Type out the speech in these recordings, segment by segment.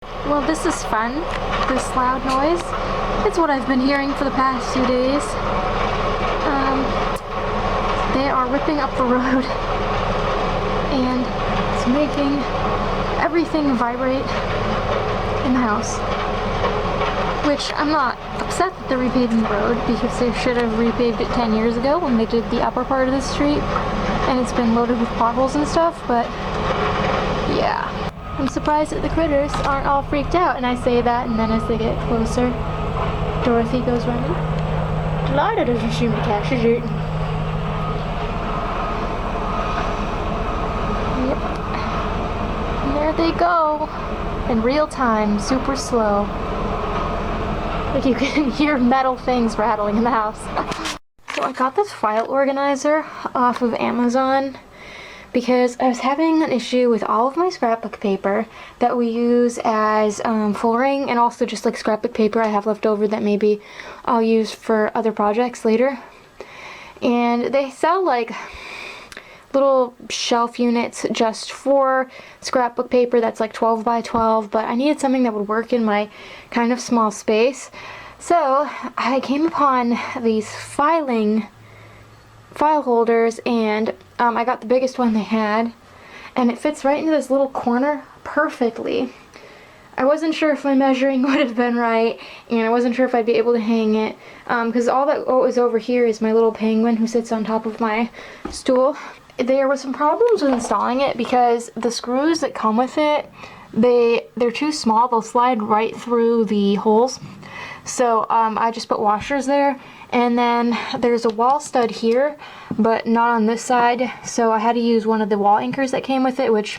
Well, this is fun, this loud noise. It's what I've been hearing for the past 2 days. They are ripping up the road, and it's making everything vibrate in the house. Which I'm not upset that they're repaving the road, because they should have repaved it 10 years ago when they did the upper part of the street, and it's been loaded with potholes and stuff, but yeah. I'm surprised that the critters aren't all freaked out, and I say that, and then as they get closer, Dorothy goes running. Delilah doesn't see me catch it. Yep. And there they go. In real time, super slow. Like you can hear metal things rattling in the house. So I got this file organizer off of Amazon because I was having an issue with all of my scrapbook paper that we use as flooring, and also just like scrapbook paper I have left over that maybe I'll use for other projects later. And they sell like little shelf units just for scrapbook paper that's like 12 by 12, but I needed something that would work in my kind of small space. So I came upon these file holders, and I got the biggest one they had, and it fits right into this little corner perfectly. I wasn't sure if my measuring would have been right, and I wasn't sure if I'd be able to hang it, because all that was over here is my little penguin who sits on top of my stool. There were some problems with installing it because the screws that come with it, they're too small. They'll slide right through the holes. So I just put washers there, and then there's a wall stud here, but not on this side, so I had to use one of the wall anchors that came with it, which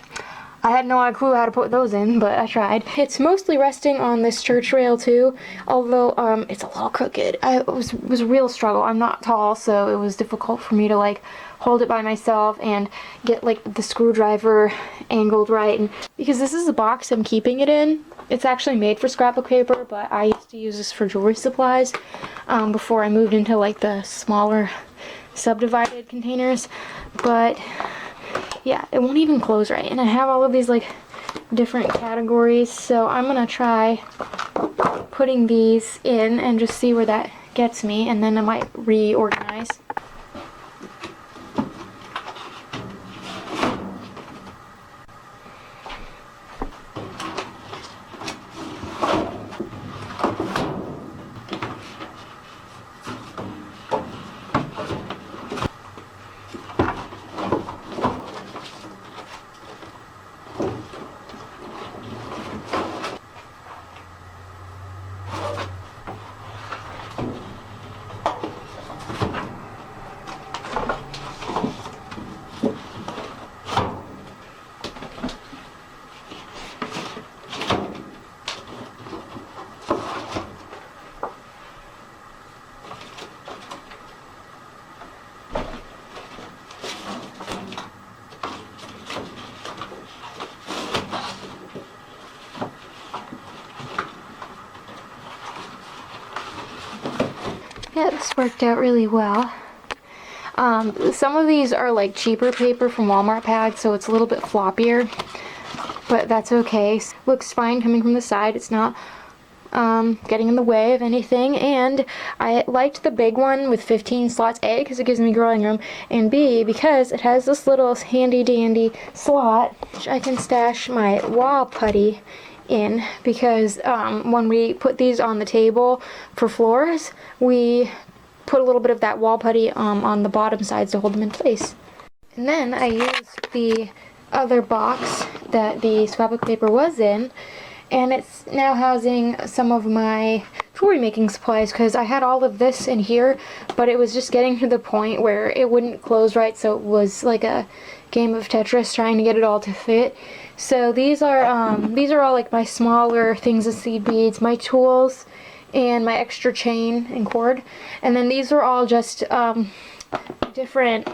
I had no clue how to put those in, but I tried. It's mostly resting on this church rail too, although it's a little crooked. It was a real struggle. I'm not tall, so it was difficult for me to like hold it by myself and get like the screwdriver angled right. And because this is the box I'm keeping it in, it's actually made for scrapbook paper, but I used to use this for jewelry supplies before I moved into like the smaller subdivided containers. But yeah, it won't even close right, and I have all of these like different categories, so I'm gonna try putting these in and just see where that gets me, and then I might reorganize. Yeah, this worked out really well. Some of these are like cheaper paper from Walmart pads, so it's a little bit floppier, but that's okay. Looks fine coming from the side. It's not getting in the way of anything, and I liked the big one with 15 slots, A, because it gives me growing room, and B, because it has this little handy dandy slot which I can stash my wall putty in, because when we put these on the table for floors, we put a little bit of that wall putty on the bottom sides to hold them in place. And then I used the other box that the scrapbook paper was in, and it's now housing some of my jewelry making supplies, because I had all of this in here, but it was just getting to the point where it wouldn't close right, so it was like a game of Tetris trying to get it all to fit. So these are all like my smaller things of seed beads, my tools, and my extra chain and cord. And then these are all just different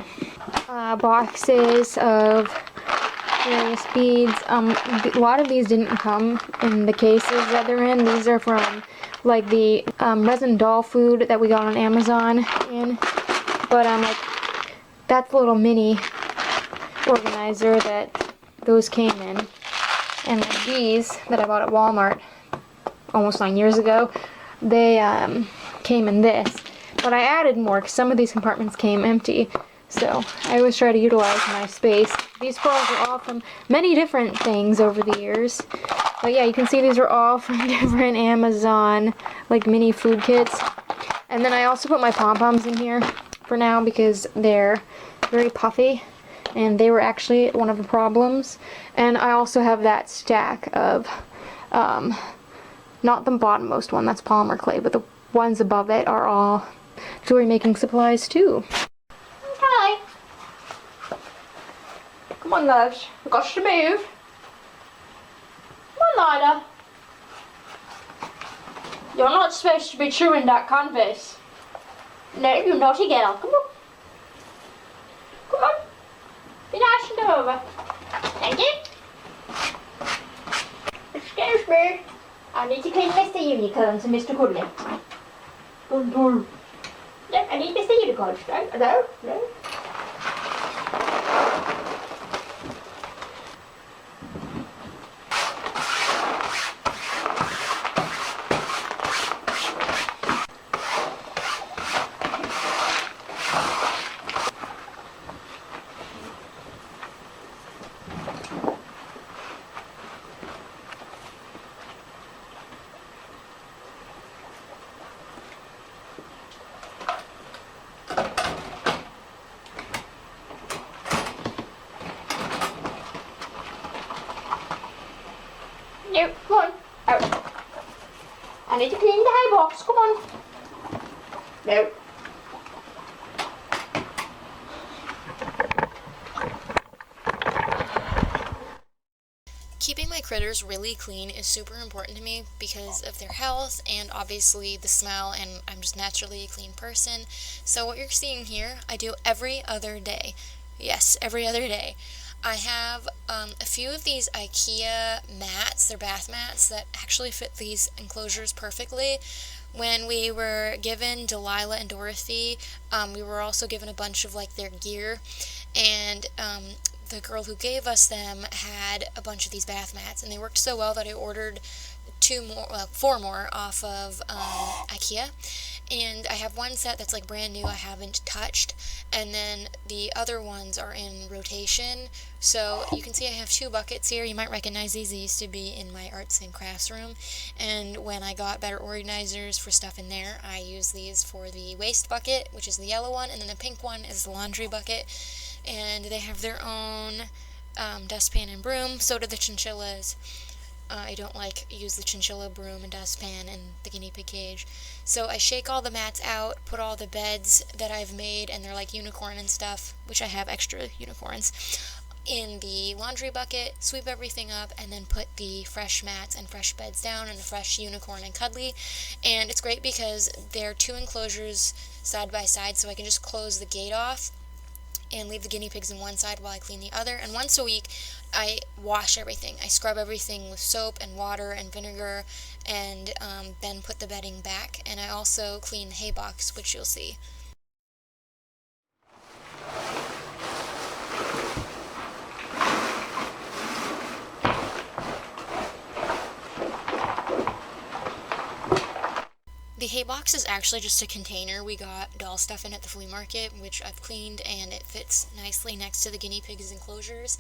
boxes of various beads. A lot of these didn't come in the cases that they're in. These are from like the resin doll food that we got on Amazon. But like that's a little mini organizer that those came in. And like these that I bought at Walmart almost 9 years ago, they came in this. But I added more because some of these compartments came empty. So I always try to utilize my space. These pearls are all from many different things over the years. But yeah, you can see these are all from different Amazon, like mini food kits. And then I also put my pom-poms in here for now because they're very puffy. And they were actually one of the problems. And I also have that stack of, not the bottommost one, that's polymer clay, but the ones above it are all jewelry making supplies too. Okay. Come on, loves. We've got to move. Come on, Lila. You're not supposed to be chewing that canvas. No, you naughty girl. Come on. Come on. Be nice and come over. Thank you. Excuse me. I need to clean Mr. Unicorns and Mr. Cuddly. No, I need Mr. Unicorns. No. No, come on. Out. I need to clean the hay box. Come on. No. Keeping my critters really clean is super important to me because of their health and obviously the smell, and I'm just naturally a clean person. So what you're seeing here, I do every other day. Yes, every other day. I have a few of these IKEA mats, they're bath mats, that actually fit these enclosures perfectly. When we were given Delilah and Dorothy, we were also given a bunch of like their gear, and the girl who gave us them had a bunch of these bath mats, and they worked so well that I ordered four more off of IKEA. And I have one set that's like brand new I haven't touched, and then the other ones are in rotation. So you can see I have two buckets here. You might recognize these. They used to be in my arts and crafts room, and when I got better organizers for stuff in there, I use these for the waste bucket, which is the yellow one, and then the pink one is the laundry bucket. And they have their own dustpan and broom. So do the chinchillas. I don't use the chinchilla broom and dustpan in the guinea pig cage. So I shake all the mats out, put all the beds that I've made, and they're like unicorn and stuff, which I have extra unicorns, in the laundry bucket, sweep everything up, and then put the fresh mats and fresh beds down and the fresh unicorn and cuddly. And it's great because they're two enclosures side by side, so I can just close the gate off and leave the guinea pigs in one side while I clean the other. And once a week, I wash everything. I scrub everything with soap and water and vinegar, and then put the bedding back. And I also clean the hay box, which you'll see. The hay box is actually just a container we got doll stuff in at the flea market, which I've cleaned, and it fits nicely next to the guinea pigs' enclosures.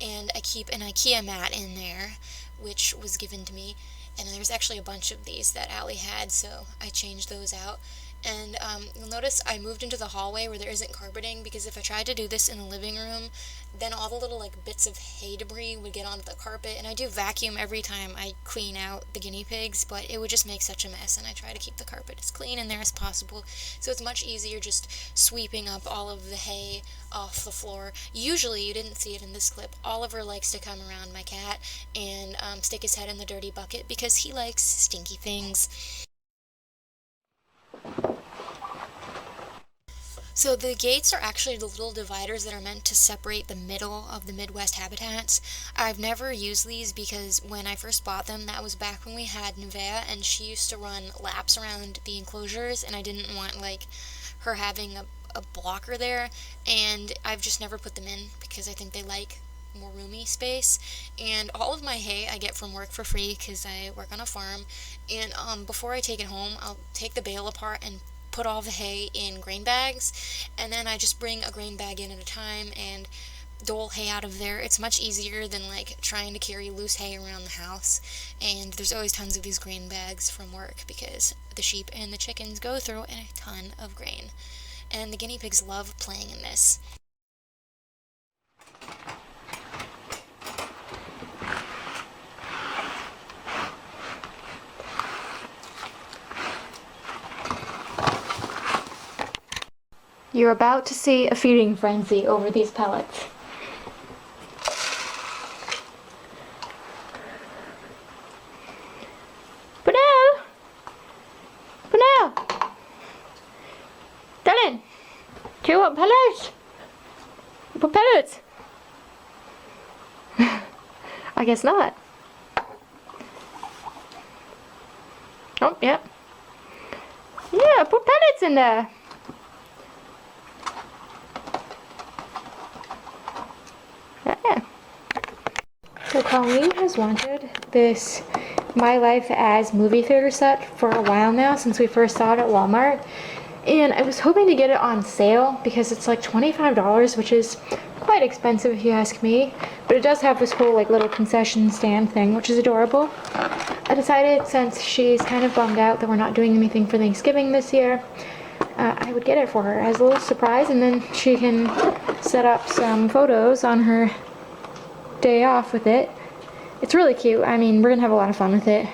And I keep an IKEA mat in there, which was given to me, and there's actually a bunch of these that Allie had, so I changed those out. And you'll notice I moved into the hallway where there isn't carpeting, because if I tried to do this in the living room, then all the little bits of hay debris would get onto the carpet. And I do vacuum every time I clean out the guinea pigs, but it would just make such a mess, and I try to keep the carpet as clean in there as possible. So it's much easier just sweeping up all of the hay off the floor. Usually, you didn't see it in this clip, Oliver likes to come around, my cat, and stick his head in the dirty bucket because he likes stinky things. So the gates are actually the little dividers that are meant to separate the middle of the Midwest habitats. I've never used these because when I first bought them, that was back when we had Nevaeh, and she used to run laps around the enclosures, and I didn't want her having a blocker there, and I've just never put them in because I think they like more roomy space. And all of my hay I get from work for free because I work on a farm. And before I take it home, I'll take the bale apart and put all the hay in grain bags, and then I just bring a grain bag in at a time and dole hay out of there. It's much easier than like trying to carry loose hay around the house, and there's always tons of these grain bags from work because the sheep and the chickens go through a ton of grain, and the guinea pigs love playing in this. You're about to see a feeding frenzy over these pellets. Bruno! Bruno! Dylan! Do you want pellets? You want pellets? I guess not. Oh, yep. Yeah, put pellets in there. So Colleen has wanted this My Life as movie theater set for a while now, since we first saw it at Walmart. And I was hoping to get it on sale because it's like $25, which is quite expensive if you ask me. But it does have this whole like little concession stand thing, which is adorable. I decided, since she's kind of bummed out that we're not doing anything for Thanksgiving this year, I would get it for her as a little surprise, and then she can set up some photos on her day off with it. It's really cute. I mean, we're gonna have a lot of fun with it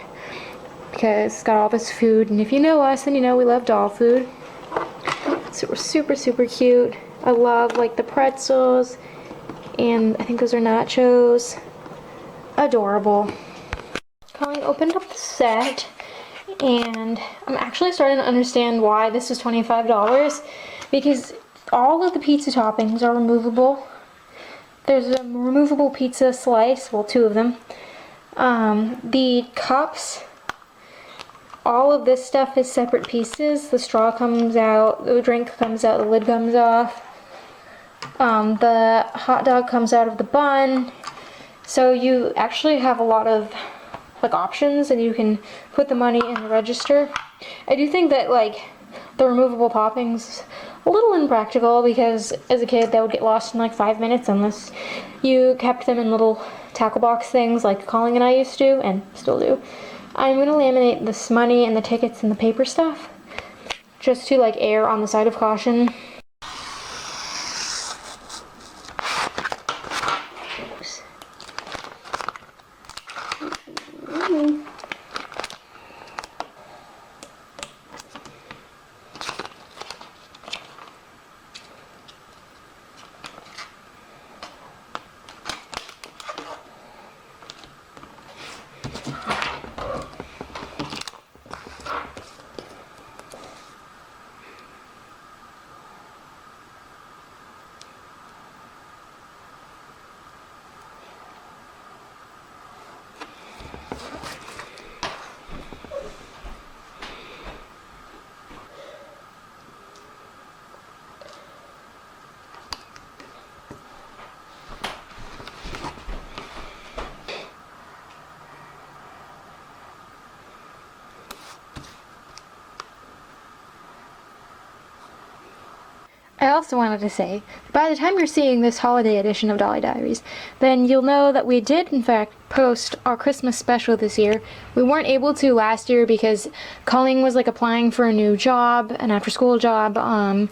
because it's got all this food, and if you know us, then you know we love doll food. So we're super, super cute. I love like the pretzels, and I think those are nachos. Adorable. Colleen opened up the set, and I'm actually starting to understand why this is $25, because all of the pizza toppings are removable. There's a removable pizza slice, well, 2 of them. The cups, all of this stuff is separate pieces. The straw comes out, the drink comes out, the lid comes off. The hot dog comes out of the bun. So you actually have a lot of like options, and you can put the money in the register. I do think that like the removable toppings a little impractical, because as a kid that would get lost in like 5 minutes unless you kept them in little tackle box things like Colleen and I used to, and still do. I'm going to laminate this money and the tickets and the paper stuff just to like err on the side of caution. I also wanted to say, by the time you're seeing this holiday edition of Dolly Diaries, then you'll know that we did, in fact, post our Christmas special this year. We weren't able to last year because Colleen was, like, applying for a new job, an after-school job, and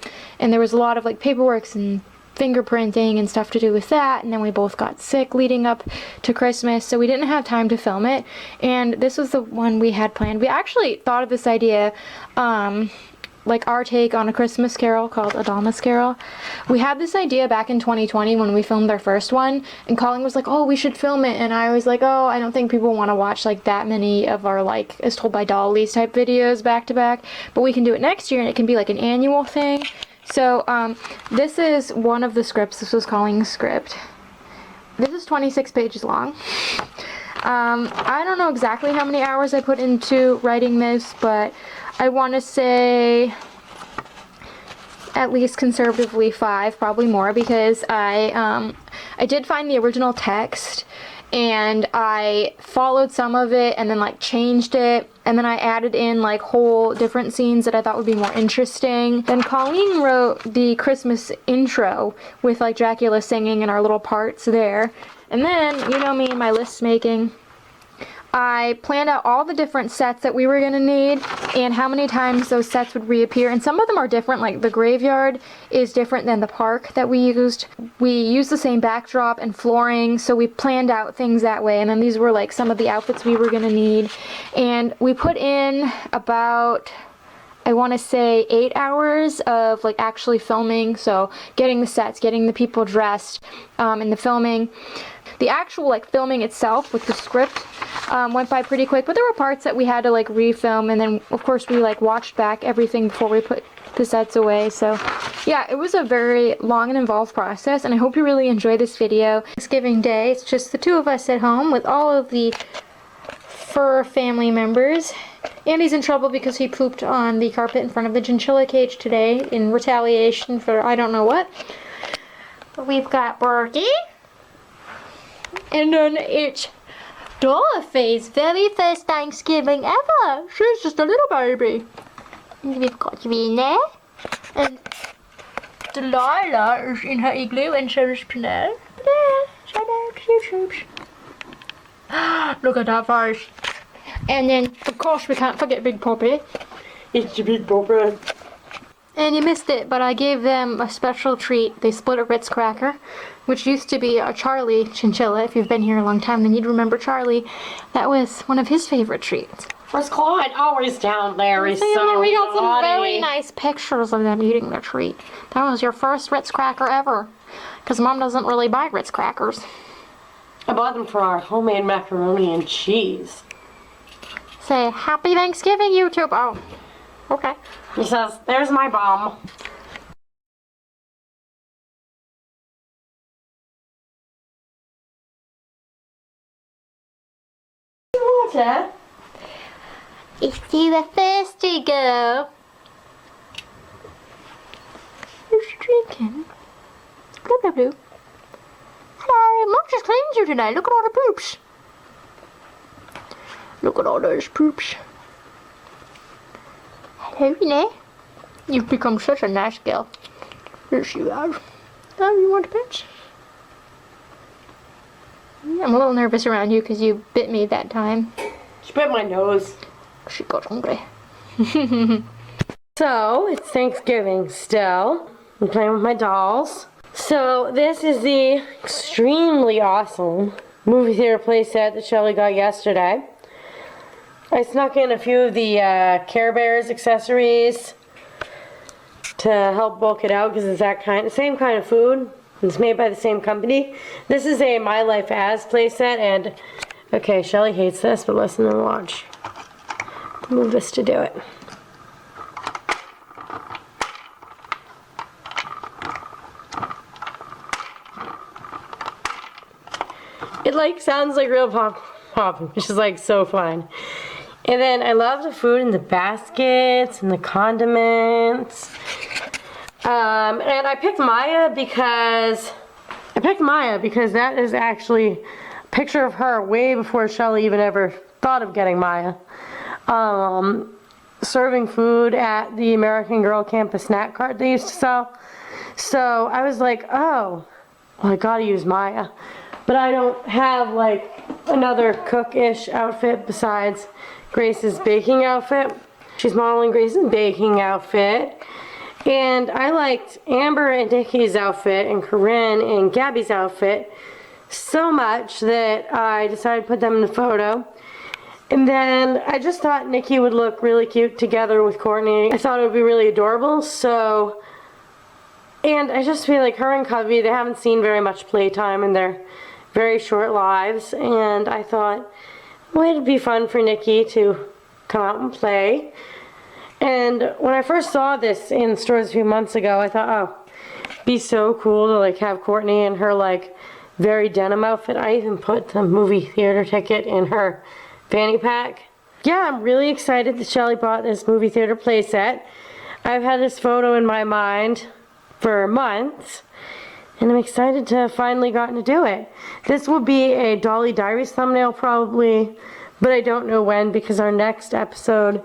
there was a lot of, like, paperwork and fingerprinting and stuff to do with that, and then we both got sick leading up to Christmas, so we didn't have time to film it, and this was the one we had planned. We actually thought of this idea, like our take on A Christmas Carol called A Dalmas Carol. We had this idea back in 2020 when we filmed our first one, and Colleen was like, oh, we should film it, and I was like, oh, I don't think people want to watch like that many of our like As Told by Dollies type videos back to back, but we can do it next year and it can be like an annual thing. So this is one of the scripts. This was Colleen's script. This is 26 pages long. I don't know exactly how many hours I put into writing this, but I want to say at least conservatively 5, probably more, because I did find the original text and I followed some of it and then like changed it, and then I added in like whole different scenes that I thought would be more interesting. Then Colleen wrote the Christmas intro with like Dracula singing and our little parts there. And then, you know me and my list making, I planned out all the different sets that we were going to need and how many times those sets would reappear. And some of them are different, like the graveyard is different than the park that we used. We used the same backdrop and flooring, so we planned out things that way. And then these were like some of the outfits we were going to need. And we put in about, I want to say 8 hours of like actually filming. So getting the sets, getting the people dressed, and the filming. The actual like filming itself with the script went by pretty quick, but there were parts that we had to like refilm, and then of course we like watched back everything before we put the sets away. So yeah, it was a very long and involved process, and I hope you really enjoy this video. Thanksgiving Day, it's just the 2 of us at home with all of the fur family members. Andy's in trouble because he pooped on the carpet in front of the chinchilla cage today in retaliation for I don't know what. But we've got Bertie. And then it's Dorothy's very first Thanksgiving ever. She's just a little baby. And we've got Rena. And Delilah is in her igloo, and so is Pinel. Shout out to YouTube. Look at that face. And then, of course, we can't forget Big Poppy. It's your Big Poppy. And you missed it, but I gave them a special treat. They split a Ritz cracker, which used to be a Charlie chinchilla. If you've been here a long time, then you'd remember Charlie. That was one of his favorite treats. Where's Clyde? Always down there. He's so we got some naughty. very nice pictures of them eating their treat. That was your first Ritz cracker ever. Because Mom doesn't really buy Ritz crackers. I bought them for our homemade macaroni and cheese. Say, Happy Thanksgiving, YouTube. Oh, okay. He says, there's my bomb. Water? It's you the thirsty girl. Who's drinking? Blah, blah, blah. Hello, Mom just cleaned you today. Look at all the poops. Look at all those poops. Hello, Renee. You've become such a nice girl. Yes, you have. Oh, you want a pinch? I'm a little nervous around you because you bit me that time. She bit my nose. She got hungry. So, it's Thanksgiving still. I'm playing with my dolls. So, this is the extremely awesome movie theater playset that Shelly got yesterday. I snuck in a few of the Care Bears accessories to help bulk it out because it's that same kind of food. It's made by the same company. This is a My Life As playset, and okay, Shelly hates this, but listen and watch. Move this to do it. It like sounds like real pop, which is like so fun. And then I love the food and the baskets and the condiments. And I picked Maya because that is actually a picture of her way before Shelly even ever thought of getting Maya. Serving food at the American Girl Campus snack cart they used to sell. So I was like, oh, well, I gotta use Maya. But I don't have like another cook-ish outfit besides Grace's baking outfit. She's modeling Grace's baking outfit. And I liked Amber and Nikki's outfit and Corinne and Gabby's outfit so much that I decided to put them in the photo. And then I just thought Nikki would look really cute together with Courtney. I thought it would be really adorable, so... And I just feel like her and Covey, they haven't seen very much playtime in their very short lives, and I thought, well, it'd be fun for Nikki to come out and play. And when I first saw this in stores a few months ago, I thought, oh, it'd be so cool to like have Courtney in her like very denim outfit. I even put the movie theater ticket in her fanny pack. Yeah, I'm really excited that Shelly bought this movie theater playset. I've had this photo in my mind for months. And I'm excited to have finally gotten to do it. This will be a Dolly Diaries thumbnail probably, but I don't know when because our next episode,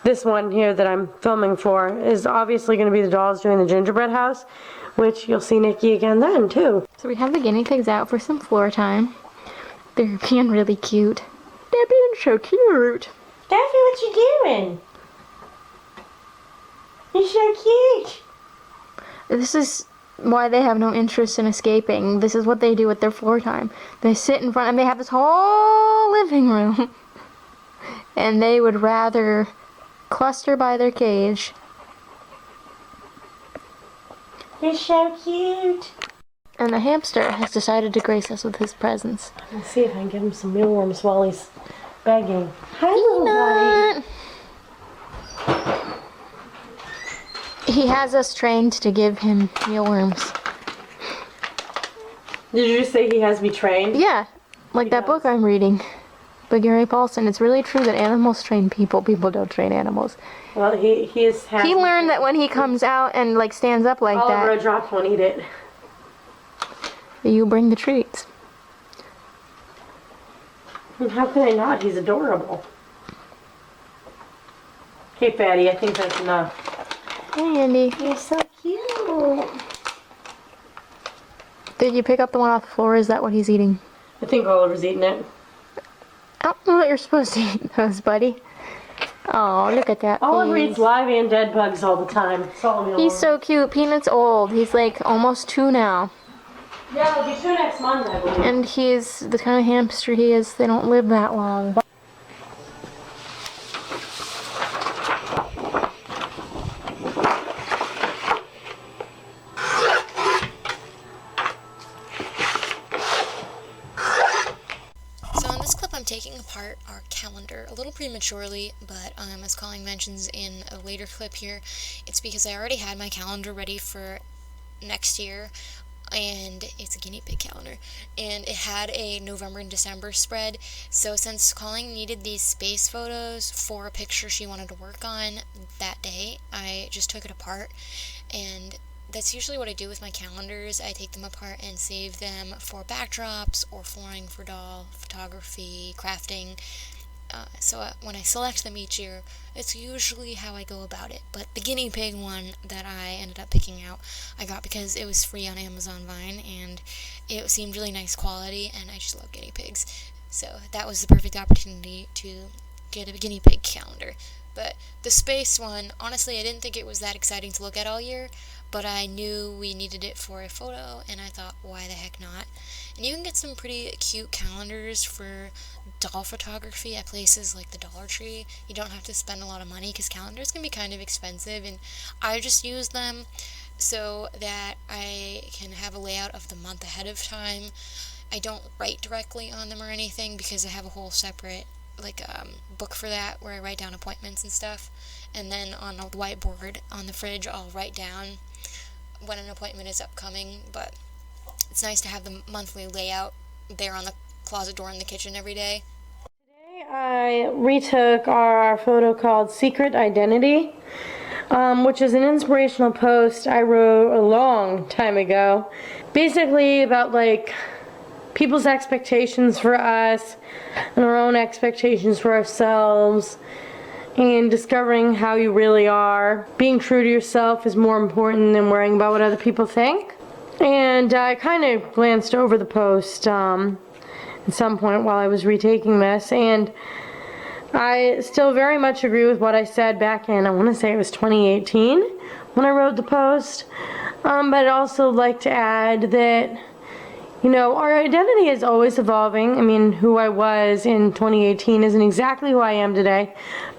this one here that I'm filming for, is obviously going to be the dolls doing the gingerbread house, which you'll see Nikki again then too. So we have the guinea pigs out for some floor time. They're being really cute. They're being so cute. Daffy, what you doing? You're so cute. This is why they have no interest in escaping. This is what they do with their floor time. They sit in front and they have this whole living room. And they would rather cluster by their cage. You're so cute. And the hamster has decided to grace us with his presence. Let's see if I can give him some mealworms while he's begging. Hi, little buddy. He has us trained to give him mealworms. Did you just say he has me trained? Yeah, like that book I'm reading by Gary Paulson. It's really true that animals train people. People don't train animals. Well, he He learned that when he comes out and like stands up like Oliver that, dropped won't eat it. you bring the treats. And how can I not? He's adorable. Okay, Fatty, I think that's enough. Hey, Andy. You're so cute. Did you pick up the one off the floor? Is that what he's eating? I think Oliver's eating it. I don't know what you're supposed to eat those, buddy. Oh, look at that. Oliver face. eats live and dead bugs all the time. He's so cute. Peanut's old. He's like almost 2 now. Yeah, he'll be 2 next month, I believe. And he's the kind of hamster he is. They don't live that long. So in this clip I'm taking apart our calendar a little prematurely, but as Colleen mentions in a later clip here, it's because I already had my calendar ready for next year, and it's a guinea pig calendar, and it had a November and December spread. So since Colleen needed these space photos for a picture she wanted to work on that day, I just took it apart, and that's usually what I do with my calendars. I take them apart and save them for backdrops or flooring for doll photography, crafting. When I select them each year, it's usually how I go about it. But the guinea pig one that I ended up picking out, I got because it was free on Amazon Vine, and it seemed really nice quality, and I just love guinea pigs. So that was the perfect opportunity to get a guinea pig calendar. But the space one, honestly, I didn't think it was that exciting to look at all year, but I knew we needed it for a photo, and I thought, why the heck not? And you can get some pretty cute calendars for doll photography at places like the Dollar Tree. You don't have to spend a lot of money because calendars can be kind of expensive, and I just use them so that I can have a layout of the month ahead of time. I don't write directly on them or anything because I have a whole separate book for that where I write down appointments and stuff, and then on the whiteboard on the fridge I'll write down when an appointment is upcoming. But it's nice to have the monthly layout there on the closet door in the kitchen every day. Today I retook our photo called Secret Identity, which is an inspirational post I wrote a long time ago, basically about like people's expectations for us and our own expectations for ourselves, and discovering how you really are. Being true to yourself is more important than worrying about what other people think. And I kind of glanced over the post at some point while I was retaking this, and I still very much agree with what I said back in, I want to say it was 2018 when I wrote the post. But I'd also like to add that, you know, our identity is always evolving. I mean, who I was in 2018 isn't exactly who I am today,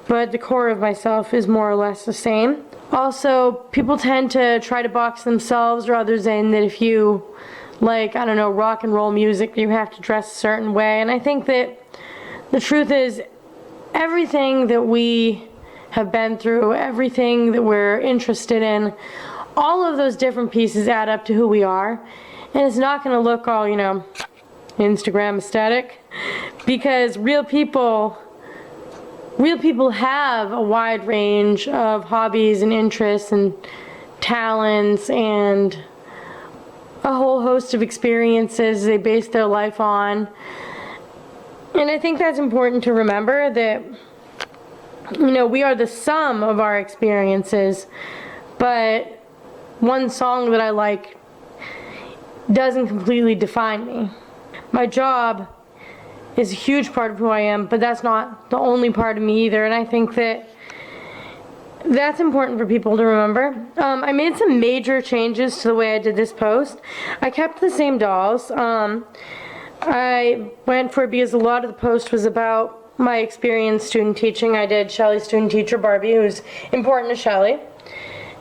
but the core of myself is more or less the same. Also, people tend to try to box themselves or others in that if you like, I don't know, rock and roll music, you have to dress a certain way. And I think that the truth is everything that we have been through, everything that we're interested in, all of those different pieces add up to who we are. And it's not going to look all, you know, Instagram aesthetic, because real people have a wide range of hobbies and interests and talents and a whole host of experiences they base their life on. And I think that's important to remember, that, you know, we are the sum of our experiences, but one song that I like doesn't completely define me. My job is a huge part of who I am, but that's not the only part of me either, and I think that that's important for people to remember. I made some major changes to the way I did this post. I kept the same dolls. I went for it because a lot of the post was about my experience student teaching. I did Shelly's student teacher Barbie, who's important to Shelly.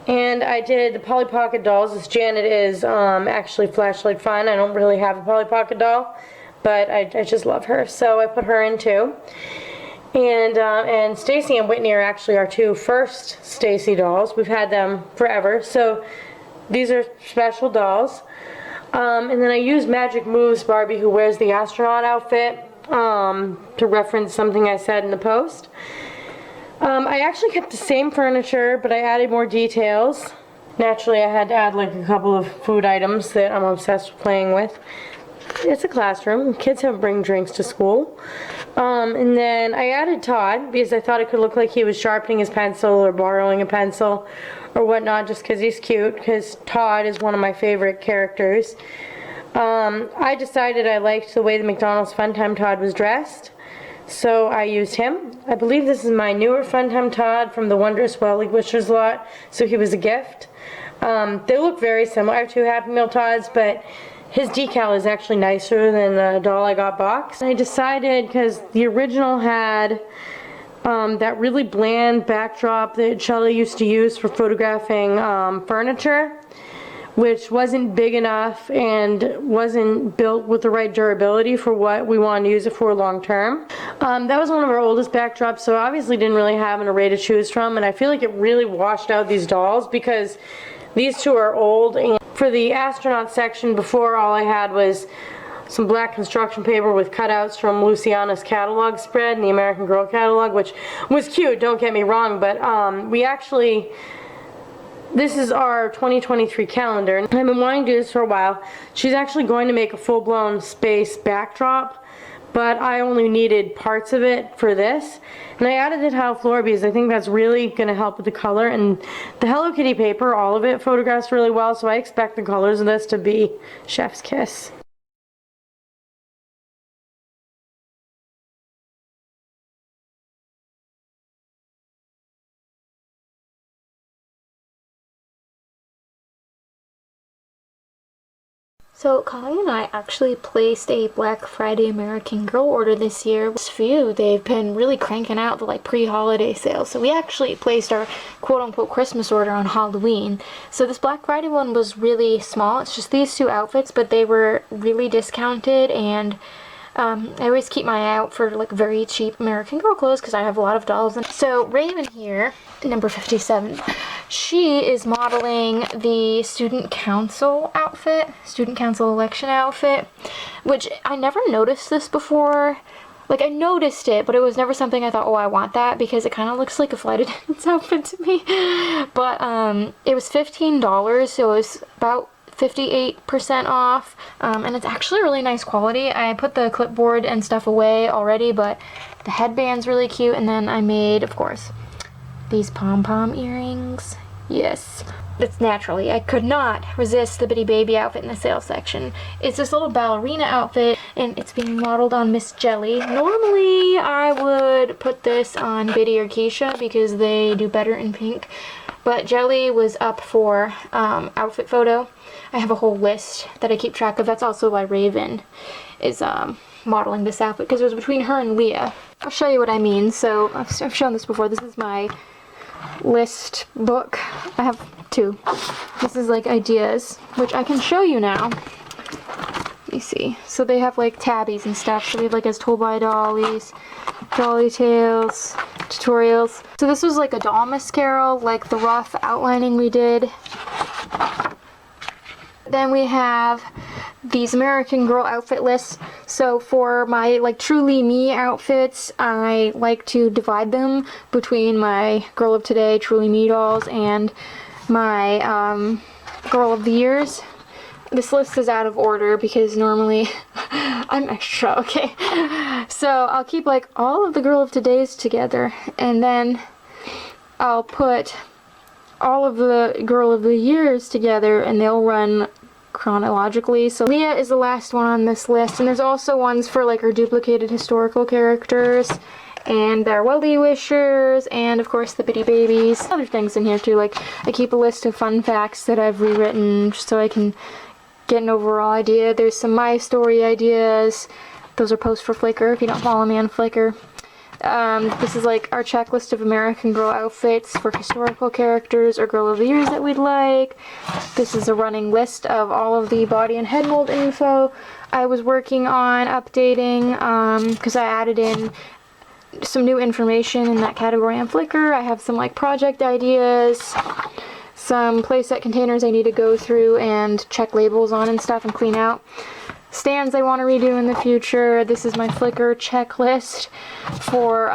And I did the Polly Pocket dolls, as Janet is actually Flashlight Fun. I don't really have a Polly Pocket doll, but I just love her, so I put her in too. And Stacy and Whitney are actually our two first Stacy dolls. We've had them forever, so these are special dolls. And then I used Magic Moves Barbie, who wears the astronaut outfit, to reference something I said in the post. I actually kept the same furniture, but I added more details. Naturally, I had to add like a couple of food items that I'm obsessed with playing with. It's a classroom. Kids have to bring drinks to school. And then I added Todd because I thought it could look like he was sharpening his pencil or borrowing a pencil or whatnot, just because he's cute, because Todd is one of my favorite characters. I decided I liked the way the McDonald's Funtime Todd was dressed, so I used him. I believe this is my newer Funtime Todd from the Wondrous Welly Wishers lot, so he was a gift. They look very similar. I have two Happy Meal Todds, but his decal is actually nicer than the doll I got boxed. I decided, because the original had that really bland backdrop that Shelly used to use for photographing furniture, which wasn't big enough and wasn't built with the right durability for what we want to use it for long term. That was one of our oldest backdrops, so obviously didn't really have an array to choose from, and I feel like it really washed out these dolls because these two are old. And for the astronaut section before, all I had was some black construction paper with cutouts from Luciana's catalog spread and the American Girl catalog, which was cute, don't get me wrong, but this is our 2023 calendar, and I've been wanting to do this for a while. She's actually going to make a full-blown space backdrop, but I only needed parts of it for this. And I added the tile floor because I think that's really going to help with the color. And the Hello Kitty paper, all of it photographs really well, so I expect the colors of this to be chef's kiss. So Kylie and I actually placed a Black Friday American Girl order this year. This few, they've been really cranking out the like pre-holiday sales. So we actually placed our quote-unquote Christmas order on Halloween. So this Black Friday one was really small. It's just these two outfits, but they were really discounted, and I always keep my eye out for like very cheap American Girl clothes because I have a lot of dolls. So Raven here, number 57, she is modeling the student council outfit, student council election outfit, which I never noticed this before. Like, I noticed it, but it was never something I thought, oh, I want that, because it kind of looks like a flight attendant's outfit to me. But it was $15, so it was about 58% off, and it's actually really nice quality. I put the clipboard and stuff away already, but the headband's really cute. And then I made, of course, these pom-pom earrings. Yes, it's naturally, I could not resist the Bitty Baby outfit in the sales section. It's this little ballerina outfit, and it's being modeled on Miss Jelly. Normally I would put this on Bitty or Keisha because they do better in pink, but Jelly was up for outfit photo. I have a whole list that I keep track of. That's also why Raven is modeling this outfit, because it was between her and Leah. I'll show you what I mean. So I've shown this before. This is my list book. I have two. This is like ideas, which I can show you now. Let me see. So they have like tabbies and stuff. So we have like as told by Dollies, Dolly Tales, tutorials. So this was like a doll mascara, like the rough outlining we did. Then we have these American Girl outfit lists. So for my like truly me outfits, I like to divide them between my Girl of Today, truly me dolls, and my Girl of the Years. This list is out of order because normally I'm extra, okay? So I'll keep like all of the Girl of Todays together, and then I'll put all of the Girl of the Years together, and they'll run chronologically. So Leah is the last one on this list, and there's also ones for like our duplicated historical characters and our well-wishers, and of course the Bitty Babies. Other things in here too, like I keep a list of fun facts that I've rewritten so I can get an overall idea. There's some My Story ideas. Those are posts for Flickr if you don't follow me on Flickr. This is like our checklist of American Girl outfits for historical characters or Girl of the Years that we'd like. This is a running list of all of the body and head mold info I was working on updating because I added in some new information in that category on Flickr. I have some like project ideas, some playset containers I need to go through and check labels on and stuff and clean out. Stands I want to redo in the future. This is my Flickr checklist for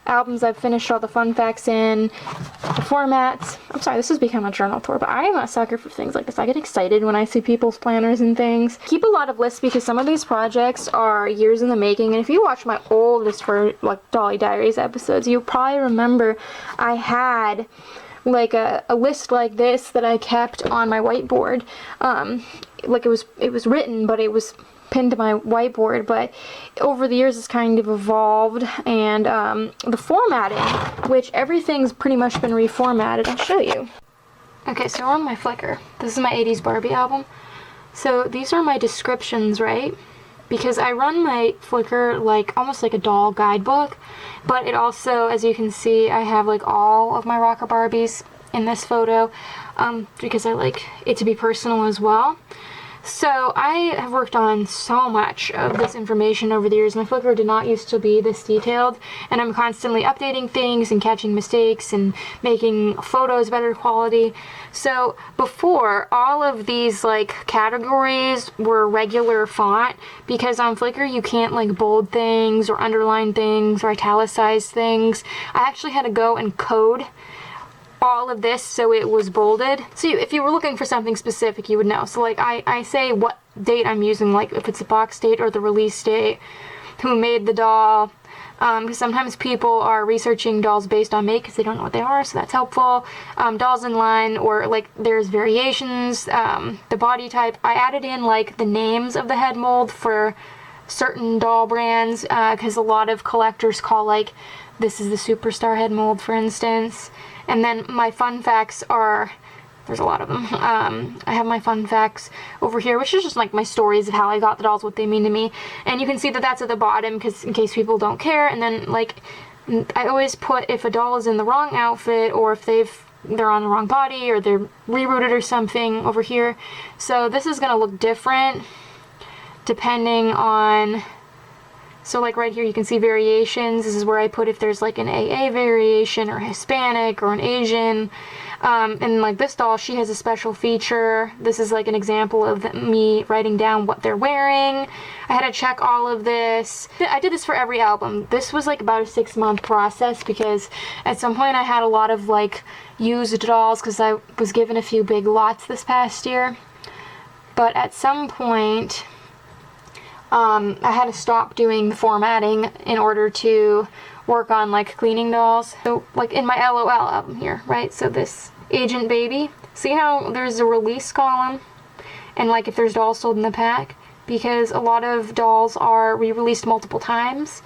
albums I've finished all the fun facts in, the formats. I'm sorry, this has become a journal tour, but I am a sucker for things like this. I get excited when I see people's planners and things. Keep a lot of lists because some of these projects are years in the making, and if you watch my oldest for like Dolly Diaries episodes, you'll probably remember I had like a list like this that I kept on my whiteboard. Like it was written, but it was pinned to my whiteboard, but over the years it's kind of evolved, and the formatting, which everything's pretty much been reformatted. I'll show you. Okay, so on my Flickr, this is my 80s Barbie album. So these are my descriptions, right? Because I run my Flickr like almost like a doll guidebook, but it also, as you can see, I have like all of my rocker Barbies in this photo because I like it to be personal as well. So I have worked on so much of this information over the years. My Flickr did not used to be this detailed, and I'm constantly updating things and catching mistakes and making photos better quality. So before, all of these like categories were regular font, because on Flickr you can't like bold things or underline things or italicize things. I actually had to go and code all of this so it was bolded. So if you were looking for something specific, you would know. So like I say what date I'm using, like if it's the box date or the release date, who made the doll, because sometimes people are researching dolls based on make because they don't know what they are, so that's helpful. Dolls in line, or like there's variations, the body type. I added in like the names of the head mold for certain doll brands because a lot of collectors call like this is the superstar head mold, for instance. And then my fun facts are, there's a lot of them. I have my fun facts over here, which is just like my stories of how I got the dolls, what they mean to me. And you can see that that's at the bottom because in case people don't care. And then like I always put if a doll is in the wrong outfit, or if they're on the wrong body, or they're rerouted or something over here. So this is gonna look different depending on. So like right here you can see variations. This is where I put if there's like an AA variation or Hispanic or an Asian. And like this doll, she has a special feature. This is like an example of me writing down what they're wearing. I had to check all of this. I did this for every album. This was like about a 6-month process because at some point I had a lot of like used dolls because I was given a few big lots this past year. But at some point I had to stop doing the formatting in order to work on like cleaning dolls. So like in my LOL album here, right? So this Agent Baby, see how there's a release column and like if there's dolls sold in the pack, because a lot of dolls are re-released multiple times.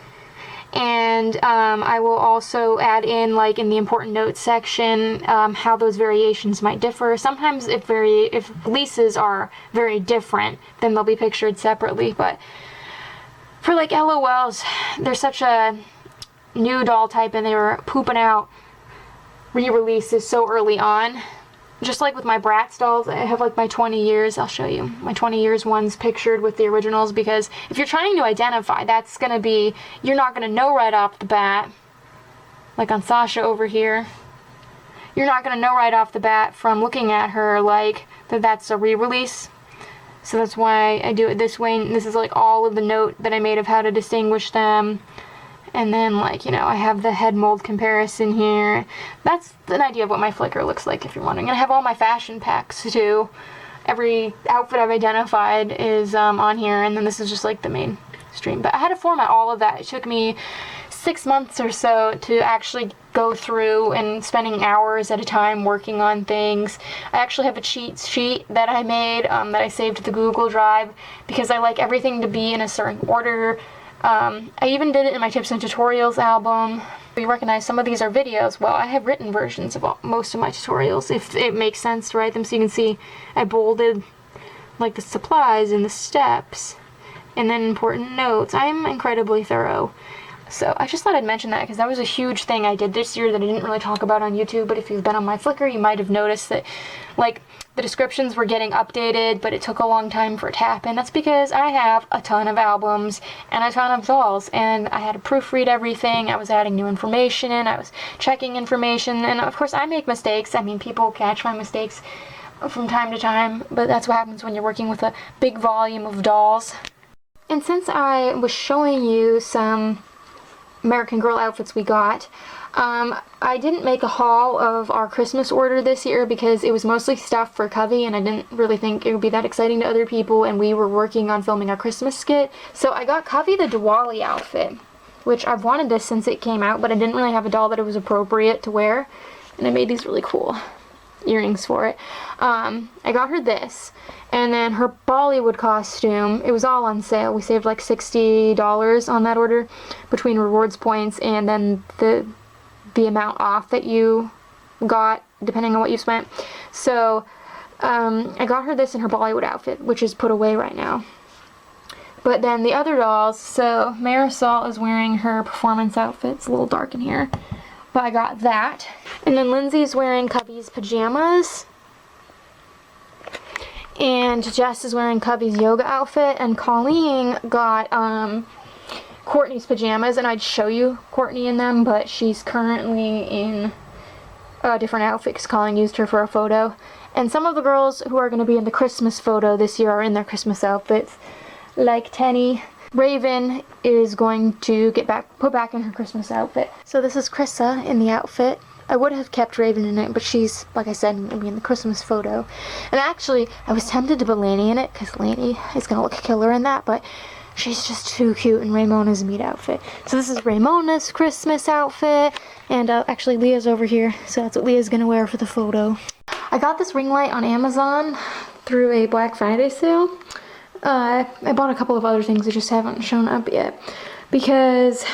And I will also add in like in the important notes section how those variations might differ. Sometimes if releases are very different, then they'll be pictured separately. But for like LOLs, they're such a new doll type and they were pooping out re-releases so early on. Just like with my Bratz dolls, I have like my 20 years, I'll show you, my 20 years ones pictured with the originals, because if you're trying to identify, that's gonna be, you're not gonna know right off the bat, like on Sasha over here, you're not gonna know right off the bat from looking at her like that's a re-release. So that's why I do it this way, and this is like all of the note that I made of how to distinguish them. And then, like, you know, I have the head mold comparison here. That's an idea of what my Flickr looks like, if you're wondering. And I have all my fashion packs, too. Every outfit I've identified is on here, and then this is just, like, the main stream. But I had to format all of that. It took me 6 months or so to actually go through and spending hours at a time working on things. I actually have a cheat sheet that I made that I saved to the Google Drive because I like everything to be in a certain order. I even did it in my tips and tutorials album. You recognize some of these are videos. Well, I have written versions of most of my tutorials, if it makes sense to write them, so you can see I bolded like the supplies and the steps and then important notes. I'm incredibly thorough. So I just thought I'd mention that because that was a huge thing I did this year that I didn't really talk about on YouTube, but if you've been on my Flickr, you might have noticed that, like, the descriptions were getting updated, but it took a long time for it to happen. That's because I have a ton of albums and a ton of dolls, and I had to proofread everything. I was adding new information in, I was checking information, and of course I make mistakes. I mean, people catch my mistakes from time to time, but that's what happens when you're working with a big volume of dolls. And since I was showing you some American Girl outfits we got, I didn't make a haul of our Christmas order this year because it was mostly stuff for Covey and I didn't really think it would be that exciting to other people, and we were working on filming our Christmas skit. So I got Covey the Diwali outfit, which I've wanted this since it came out, but I didn't really have a doll that it was appropriate to wear, and I made these really cool earrings for it. I got her this, and then her Bollywood costume, it was all on sale. We saved like $60 on that order between rewards points and then the amount off that you got depending on what you spent. So I got her this in her Bollywood outfit, which is put away right now. But then the other dolls, so Marisol is wearing her performance outfit. It's a little dark in here, but I got that. And then Lindsay's wearing Cubby's pajamas. And Jess is wearing Cubby's yoga outfit. And Colleen got Courtney's pajamas. And I'd show you Courtney in them, but she's currently in a different outfit because Colleen used her for a photo. And some of the girls who are going to be in the Christmas photo this year are in their Christmas outfits. Like Tenny. Raven is going to put back in her Christmas outfit. So this is Krissa in the outfit. I would have kept Raven in it, but she's, like I said, going to be in the Christmas photo. And actually, I was tempted to put Lainey in it, because Lainey is going to look killer in that, but she's just too cute in Ramona's meat outfit. So this is Ramona's Christmas outfit, and actually Leah's over here, so that's what Leah's going to wear for the photo. I got this ring light on Amazon through a Black Friday sale. I bought a couple of other things that just haven't shown up yet, because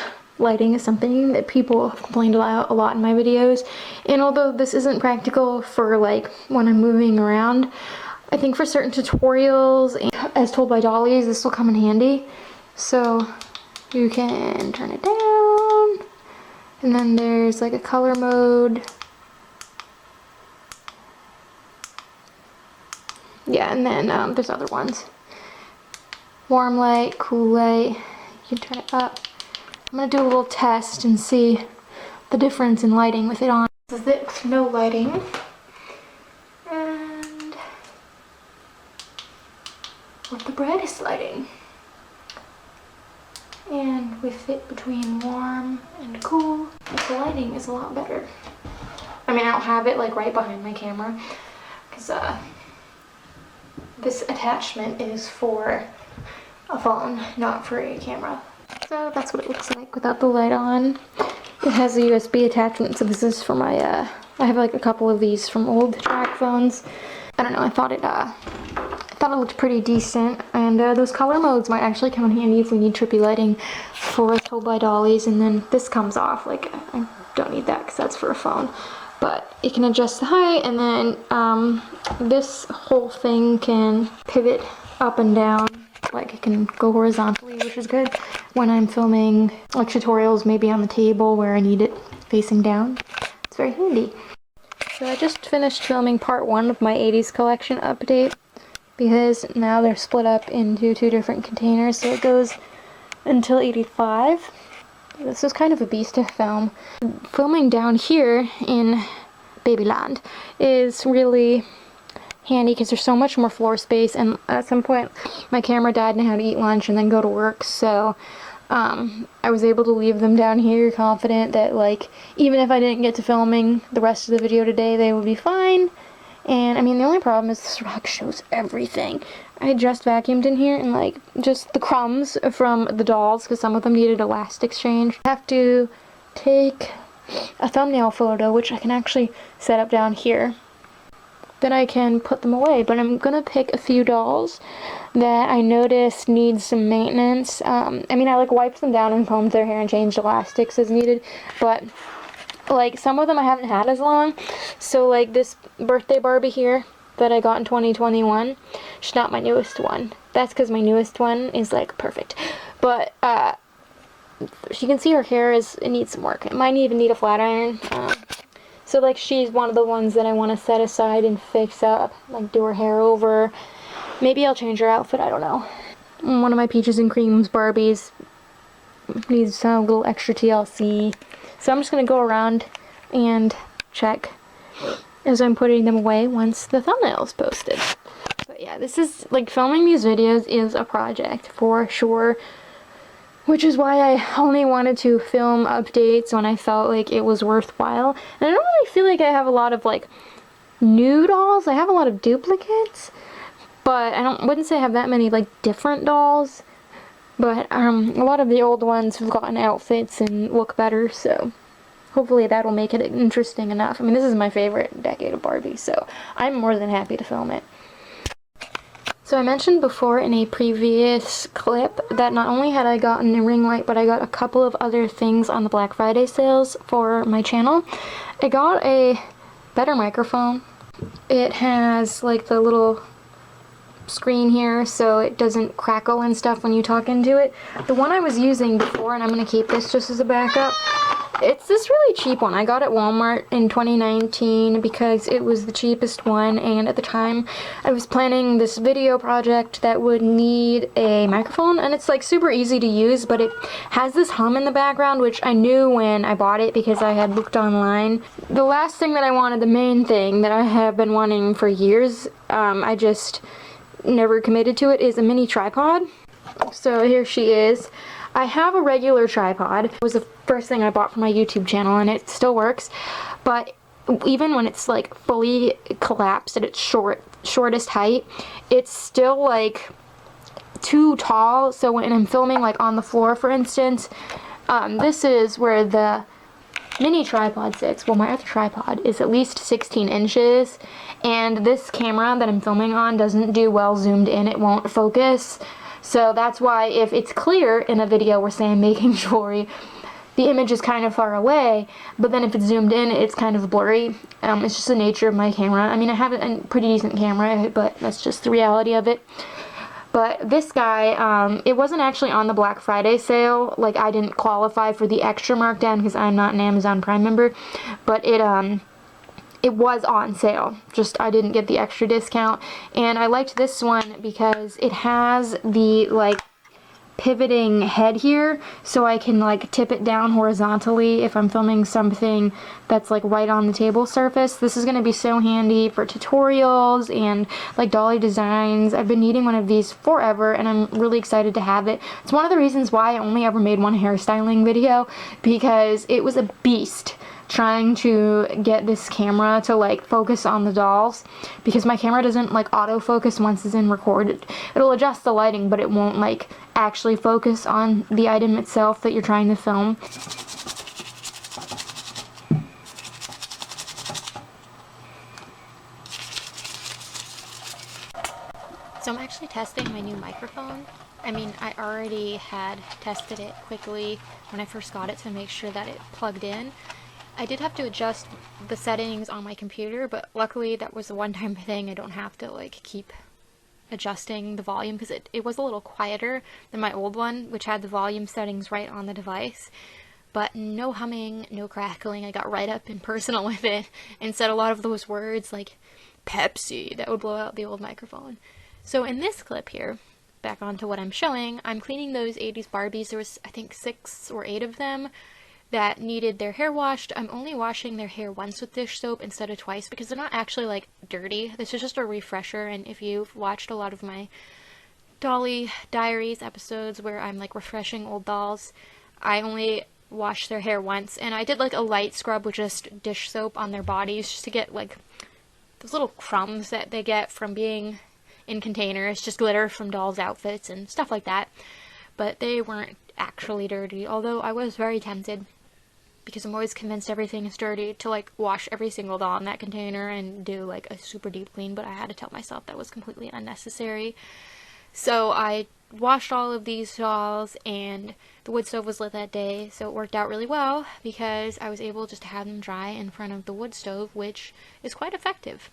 lighting is something that people have complained a lot in my videos, and although this isn't practical for like when I'm moving around, I think for certain tutorials, as told by Dolly's, this will come in handy. So you can turn it down, and then there's like a color mode. Yeah, and then there's other ones. Warm light, cool light, you can turn it up. I'm going to do a little test and see the difference in lighting with it on. This is it with no lighting. And with the brightest lighting. And with it between warm and cool, the lighting is a lot better. I mean, I don't have it like right behind my camera, because this attachment is for a phone, not for a camera. So that's what it looks like without the light on. It has a USB attachment, so this is for my, I have like a couple of these from old track phones. I don't know, I thought it looked pretty decent, and those color modes might actually come in handy if we need trippy lighting for Told by Dolly's, and then this comes off, like, I don't need that because that's for a phone. But it can adjust the height, and then this whole thing can pivot up and down. Like it can go horizontally, which is good when I'm filming like tutorials maybe on the table where I need it facing down. It's very handy. So I just finished filming part 1 of my 80s collection update, because now they're split up into 2 different containers, so it goes until 85. This is kind of a beast to film. Filming down here in Babyland is really handy because there's so much more floor space, and at some point my camera died and I had to eat lunch and then go to work, so I was able to leave them down here confident that, like, even if I didn't get to filming the rest of the video today, they would be fine. And I mean, the only problem is this rug shows everything. I just vacuumed in here and, like, just the crumbs from the dolls, because some of them needed a last exchange. I have to take a thumbnail photo, which I can actually set up down here. Then I can put them away, but I'm gonna pick a few dolls that I noticed need some maintenance. I mean, I like wiped them down and combed their hair and changed elastics as needed, but like some of them I haven't had as long. So like this birthday Barbie here that I got in 2021, she's not my newest one. That's because my newest one is like perfect, but you can see her hair it needs some work. It might even need a flat iron. So, like, she's one of the ones that I want to set aside and fix up, like, do her hair over. Maybe I'll change her outfit, I don't know. One of my Peaches and Creams Barbies needs a little extra TLC. So I'm just going to go around and check as I'm putting them away once the thumbnail is posted. But yeah, this is, like, filming these videos is a project for sure. Which is why I only wanted to film updates when I felt like it was worthwhile. And I don't really feel like I have a lot of, like, new dolls. I have a lot of duplicates. But I wouldn't say I have that many, like, different dolls. But a lot of the old ones have gotten outfits and look better, so hopefully that'll make it interesting enough. I mean, this is my favorite decade of Barbie, so I'm more than happy to film it. So I mentioned before in a previous clip that not only had I gotten a ring light, but I got a couple of other things on the Black Friday sales for my channel. I got a better microphone. It has like the little screen here so it doesn't crackle and stuff when you talk into it. The one I was using before, and I'm going to keep this just as a backup, it's this really cheap one. I got it at Walmart in 2019 because it was the cheapest one, and at the time I was planning this video project that would need a microphone, and it's like super easy to use, but it has this hum in the background, which I knew when I bought it because I had looked online. The last thing that I wanted, the main thing that I have been wanting for years, I just never committed to it, is a mini tripod. So here she is. I have a regular tripod. It was the first thing I bought for my YouTube channel, and it still works, but even when it's like fully collapsed at its shortest height, it's still like too tall. So when I'm filming like on the floor, for instance, this is where the mini tripod sits. Well, my other tripod is at least 16 inches, and this camera that I'm filming on doesn't do well zoomed in. It won't focus. So that's why if it's clear in a video where, say, I'm making jewelry, the image is kind of far away, but then if it's zoomed in, it's kind of blurry. It's just the nature of my camera. I mean, I have a pretty decent camera, but that's just the reality of it. But this guy, it wasn't actually on the Black Friday sale. Like, I didn't qualify for the extra markdown because I'm not an Amazon Prime member, but it was on sale, just I didn't get the extra discount. And I liked this one because it has the like pivoting head here, so I can like tip it down horizontally if I'm filming something that's like right on the table surface. This is going to be so handy for tutorials and like Dolly designs. I've been needing one of these forever, and I'm really excited to have it. It's one of the reasons why I only ever made one hairstyling video, because it was a beast trying to get this camera to like focus on the dolls, because my camera doesn't like autofocus once it's in record. It'll adjust the lighting, but it won't like actually focus on the item itself that you're trying to film. So I'm actually testing my new microphone. I mean, I already had tested it quickly when I first got it to make sure that it plugged in. I did have to adjust the settings on my computer, but luckily that was a one-time thing. I don't have to like keep adjusting the volume, because it was a little quieter than my old one, which had the volume settings right on the device. But no humming, no crackling. I got right up and personal with it and said a lot of those words like Pepsi that would blow out the old microphone. So in this clip here, back onto what I'm showing, I'm cleaning those 80s Barbies. There was, I think, 6 or 8 of them that needed their hair washed. I'm only washing their hair once with dish soap instead of twice, because they're not actually like dirty. This is just a refresher, and if you've watched a lot of my Dolly Diaries episodes where I'm like refreshing old dolls, I only wash their hair once, and I did like a light scrub with just dish soap on their bodies just to get like those little crumbs that they get from being in containers, just glitter from dolls' outfits and stuff like that. But they weren't actually dirty, although I was very tempted, because I'm always convinced everything is dirty, to like wash every single doll in that container and do like a super deep clean, but I had to tell myself that was completely unnecessary. So I washed all of these dolls, and the wood stove was lit that day, so it worked out really well because I was able just to have them dry in front of the wood stove, which is quite effective.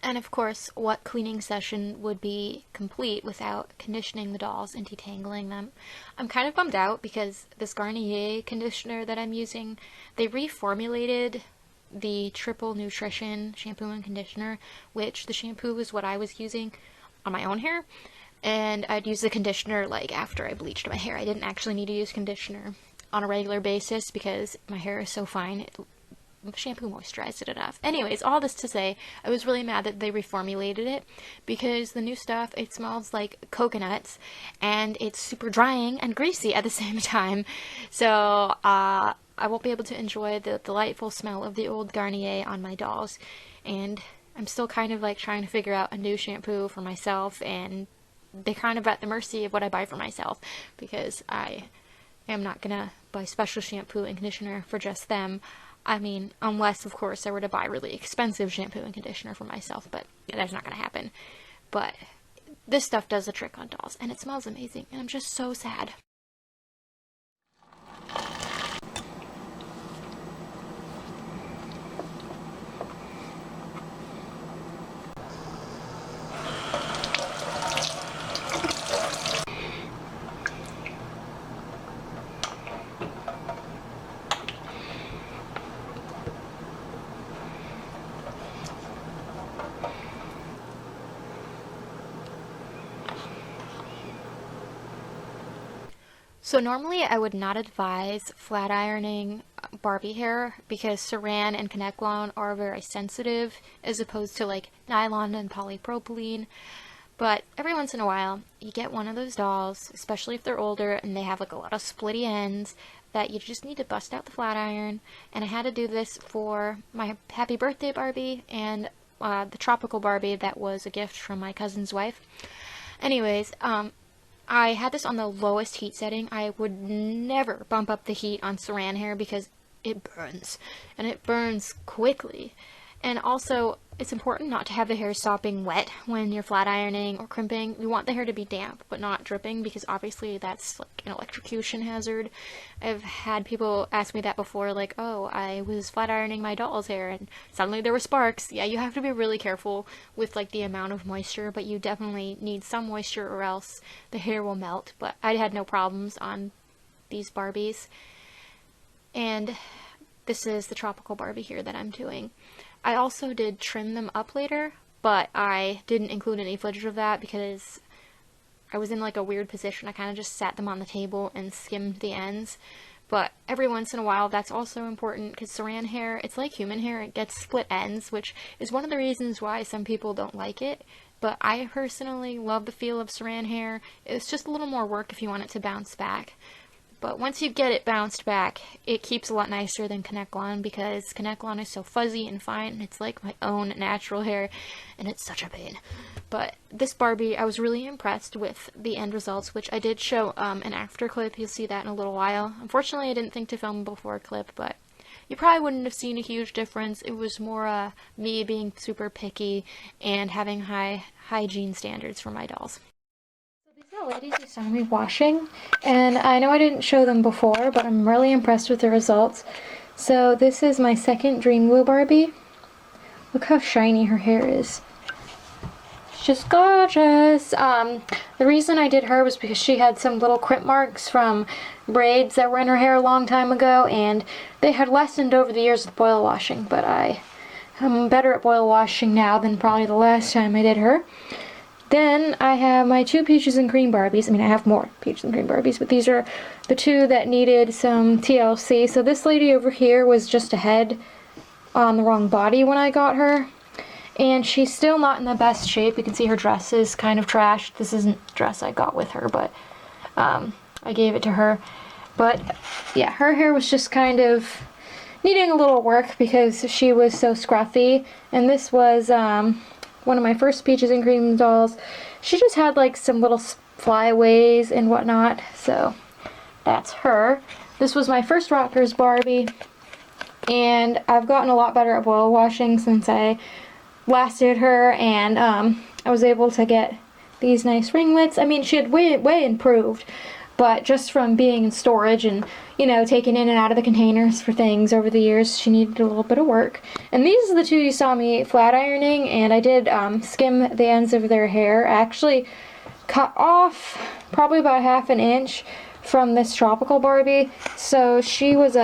And of course, what cleaning session would be complete without conditioning the dolls and detangling them? I'm kind of bummed out because this Garnier conditioner that I'm using, they reformulated the triple nutrition shampoo and conditioner, which the shampoo was what I was using on my own hair, and I'd use the conditioner like after I bleached my hair. I didn't actually need to use conditioner on a regular basis because my hair is so fine. Shampoo moisturized it enough. Anyways, all this to say, I was really mad that they reformulated it because the new stuff, it smells like coconuts and it's super drying and greasy at the same time. So I won't be able to enjoy the delightful smell of the old Garnier on my dolls, and I'm still kind of like trying to figure out a new shampoo for myself, and they're kind of at the mercy of what I buy for myself because I am not gonna buy special shampoo and conditioner for just them. I mean, unless, of course, I were to buy really expensive shampoo and conditioner for myself, but that's not going to happen. But this stuff does the trick on dolls, and it smells amazing, and I'm just so sad. So normally I would not advise flat ironing Barbie hair because saran and Connectline are very sensitive as opposed to like nylon and polypropylene. But every once in a while you get one of those dolls, especially if they're older and they have like a lot of splitty ends, that you just need to bust out the flat iron. And I had to do this for my happy birthday Barbie and the tropical Barbie that was a gift from my cousin's wife. Anyways, I had this on the lowest heat setting. I would never bump up the heat on saran hair because it burns, and it burns quickly. And also, it's important not to have the hair sopping wet when you're flat ironing or crimping. You want the hair to be damp, but not dripping, because obviously that's like an electrocution hazard. I've had people ask me that before, like, oh, I was flat ironing my doll's hair and suddenly there were sparks. Yeah, you have to be really careful with like the amount of moisture, but you definitely need some moisture or else the hair will melt. But I had no problems on these Barbies. And this is the tropical Barbie here that I'm doing. I also did trim them up later, but I didn't include any footage of that because I was in like a weird position. I kind of just sat them on the table and skimmed the ends. But every once in a while, that's also important because saran hair, it's like human hair, it gets split ends, which is one of the reasons why some people don't like it. But I personally love the feel of saran hair. It's just a little more work if you want it to bounce back. But once you get it bounced back, it keeps a lot nicer than Connectline because Connectline is so fuzzy and fine, and it's like my own natural hair, and it's such a pain. But this Barbie, I was really impressed with the end results, which I did show an after clip. You'll see that in a little while. Unfortunately, I didn't think to film a before clip, but you probably wouldn't have seen a huge difference. It was more me being super picky and having high hygiene standards for my dolls. Ladies you saw me washing, and I know I didn't show them before, but I'm really impressed with the results. So this is my second Dream Glue Barbie. Look how shiny her hair is. She's just gorgeous. The reason I did her was because she had some little crimp marks from braids that were in her hair a long time ago, and they had lessened over the years with boil washing, but I'm better at boil washing now than probably the last time I did her. Then I have my two Peaches and Cream Barbies. I mean, I have more Peaches and Cream Barbies, but these are the two that needed some TLC. So this lady over here was just a head on the wrong body when I got her. And she's still not in the best shape. You can see her dress is kind of trashed. This isn't the dress I got with her, but I gave it to her. But yeah, her hair was just kind of needing a little work because she was so scruffy. And this was one of my first Peaches and Cream dolls. She just had like some little flyaways and whatnot. So that's her. This was my first Rockers Barbie. And I've gotten a lot better at boil washing since I last did her. And I was able to get these nice ringlets. I mean, she had way improved. But just from being in storage and, you know, taken in and out of the containers for things over the years, she needed a little bit of work. And these are the two you saw me flat ironing, and I did skim the ends of their hair. I actually cut off probably about 1/2 inch from this tropical Barbie. So she was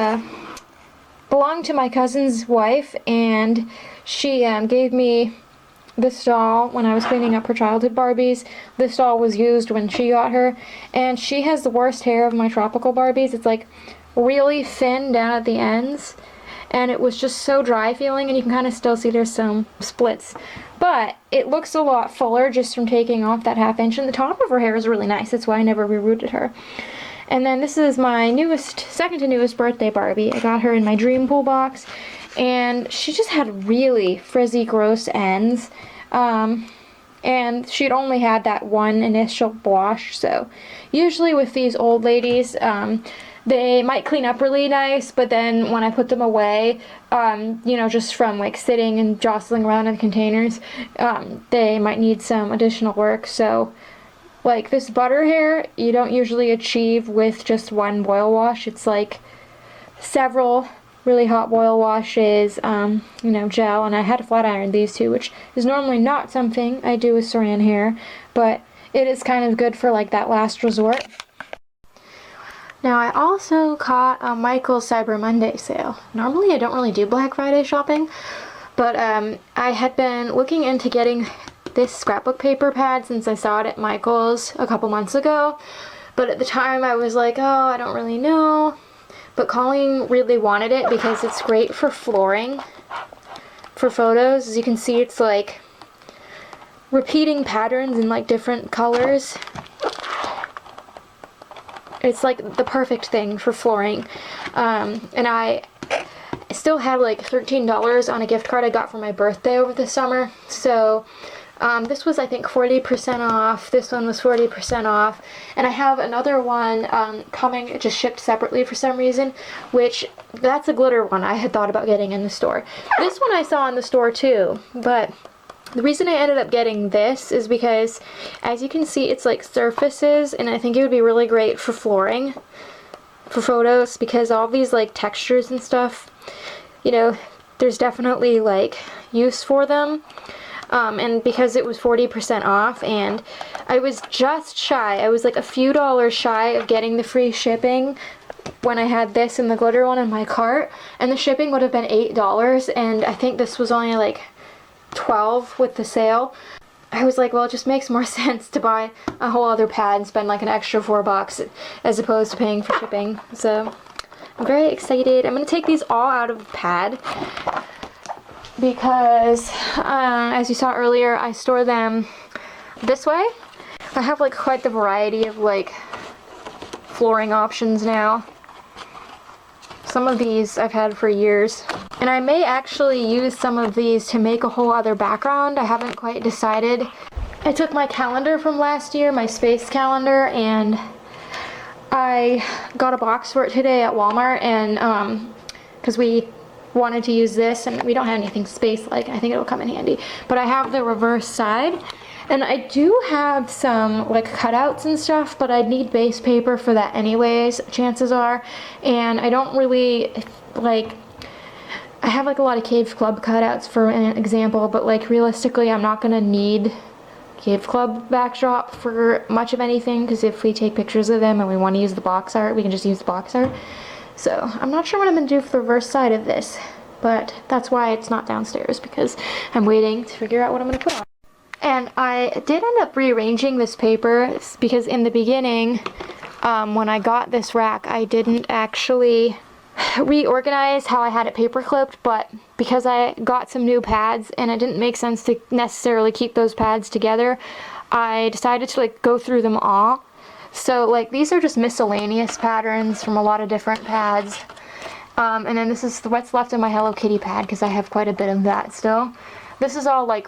belonged to my cousin's wife, and she gave me this doll when I was cleaning up her childhood Barbies. This doll was used when she got her, and she has the worst hair of my tropical Barbies. It's like really thin down at the ends, and it was just so dry feeling, and you can kind of still see there's some splits, but it looks a lot fuller just from taking off that 1/2 inch, and the top of her hair is really nice. That's why I never rerooted her. And then this is my second to newest birthday Barbie. I got her in my Dream Pool box, and she just had really frizzy, gross ends. And she'd only had that one initial wash, so usually with these old ladies, they might clean up really nice, but then when I put them away, you know, just from like sitting and jostling around in the containers, they might need some additional work. So like this butter hair, you don't usually achieve with just one boil wash. It's like several really hot boil washes, you know, gel, and I had to flat iron these two, which is normally not something I do with saran hair, but it is kind of good for like that last resort. Now I also caught a Michael's Cyber Monday sale. Normally I don't really do Black Friday shopping, but I had been looking into getting this scrapbook paper pad since I saw it at Michael's a couple months ago, but at the time I was like, oh, I don't really know. But Colleen really wanted it because it's great for flooring, for photos. As you can see, it's like repeating patterns in like different colors. It's like the perfect thing for flooring. And I still had like $13 on a gift card I got for my birthday over the summer. So this was, I think, 40% off. This one was 40% off. And I have another one coming. It just shipped separately for some reason, which that's a glitter one I had thought about getting in the store. This one I saw in the store too, but the reason I ended up getting this is because, as you can see, it's like surfaces, and I think it would be really great for flooring, for photos, because all these like textures and stuff, you know, there's definitely like use for them. And because it was 40% off, and I was just shy, I was like a few dollars shy of getting the free shipping when I had this and the glitter one in my cart, and the shipping would have been $8, and I think this was only like $12 with the sale. I was like, well, it just makes more sense to buy a whole other pad and spend like an extra $4 as opposed to paying for shipping. So I'm very excited. I'm going to take these all out of the pad, because as you saw earlier, I store them this way. I have like quite the variety of like flooring options now. Some of these I've had for years, and I may actually use some of these to make a whole other background. I haven't quite decided. I took my calendar from last year, my space calendar, and I got a box for it today at Walmart, and because we wanted to use this, and we don't have anything space-like. I think it'll come in handy. But I have the reverse side, and I do have some like cutouts and stuff, but I'd need base paper for that anyways, chances are. And I don't really like, I have like a lot of Cave Club cutouts for an example, but like realistically I'm not gonna need Cave Club backdrop for much of anything, because if we take pictures of them and we want to use the box art, we can just use the box art. So I'm not sure what I'm going to do for the reverse side of this, but that's why it's not downstairs, because I'm waiting to figure out what I'm going to put on. And I did end up rearranging this paper, because in the beginning, when I got this rack, I didn't actually reorganize how I had it paper clipped, but because I got some new pads and it didn't make sense to necessarily keep those pads together, I decided to like go through them all. So like these are just miscellaneous patterns from a lot of different pads. And then this is what's left of my Hello Kitty pad because I have quite a bit of that still. This is all like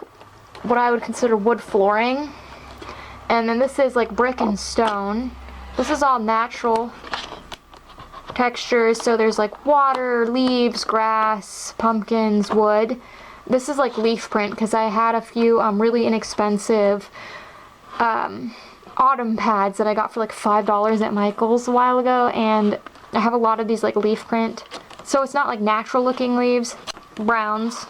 what I would consider wood flooring. And then this is like brick and stone. This is all natural textures, so there's like water, leaves, grass, pumpkins, wood. This is like leaf print because I had a few really inexpensive autumn pads that I got for like $5 at Michael's a while ago, and I have a lot of these like leaf print, so it's not like natural looking leaves, browns,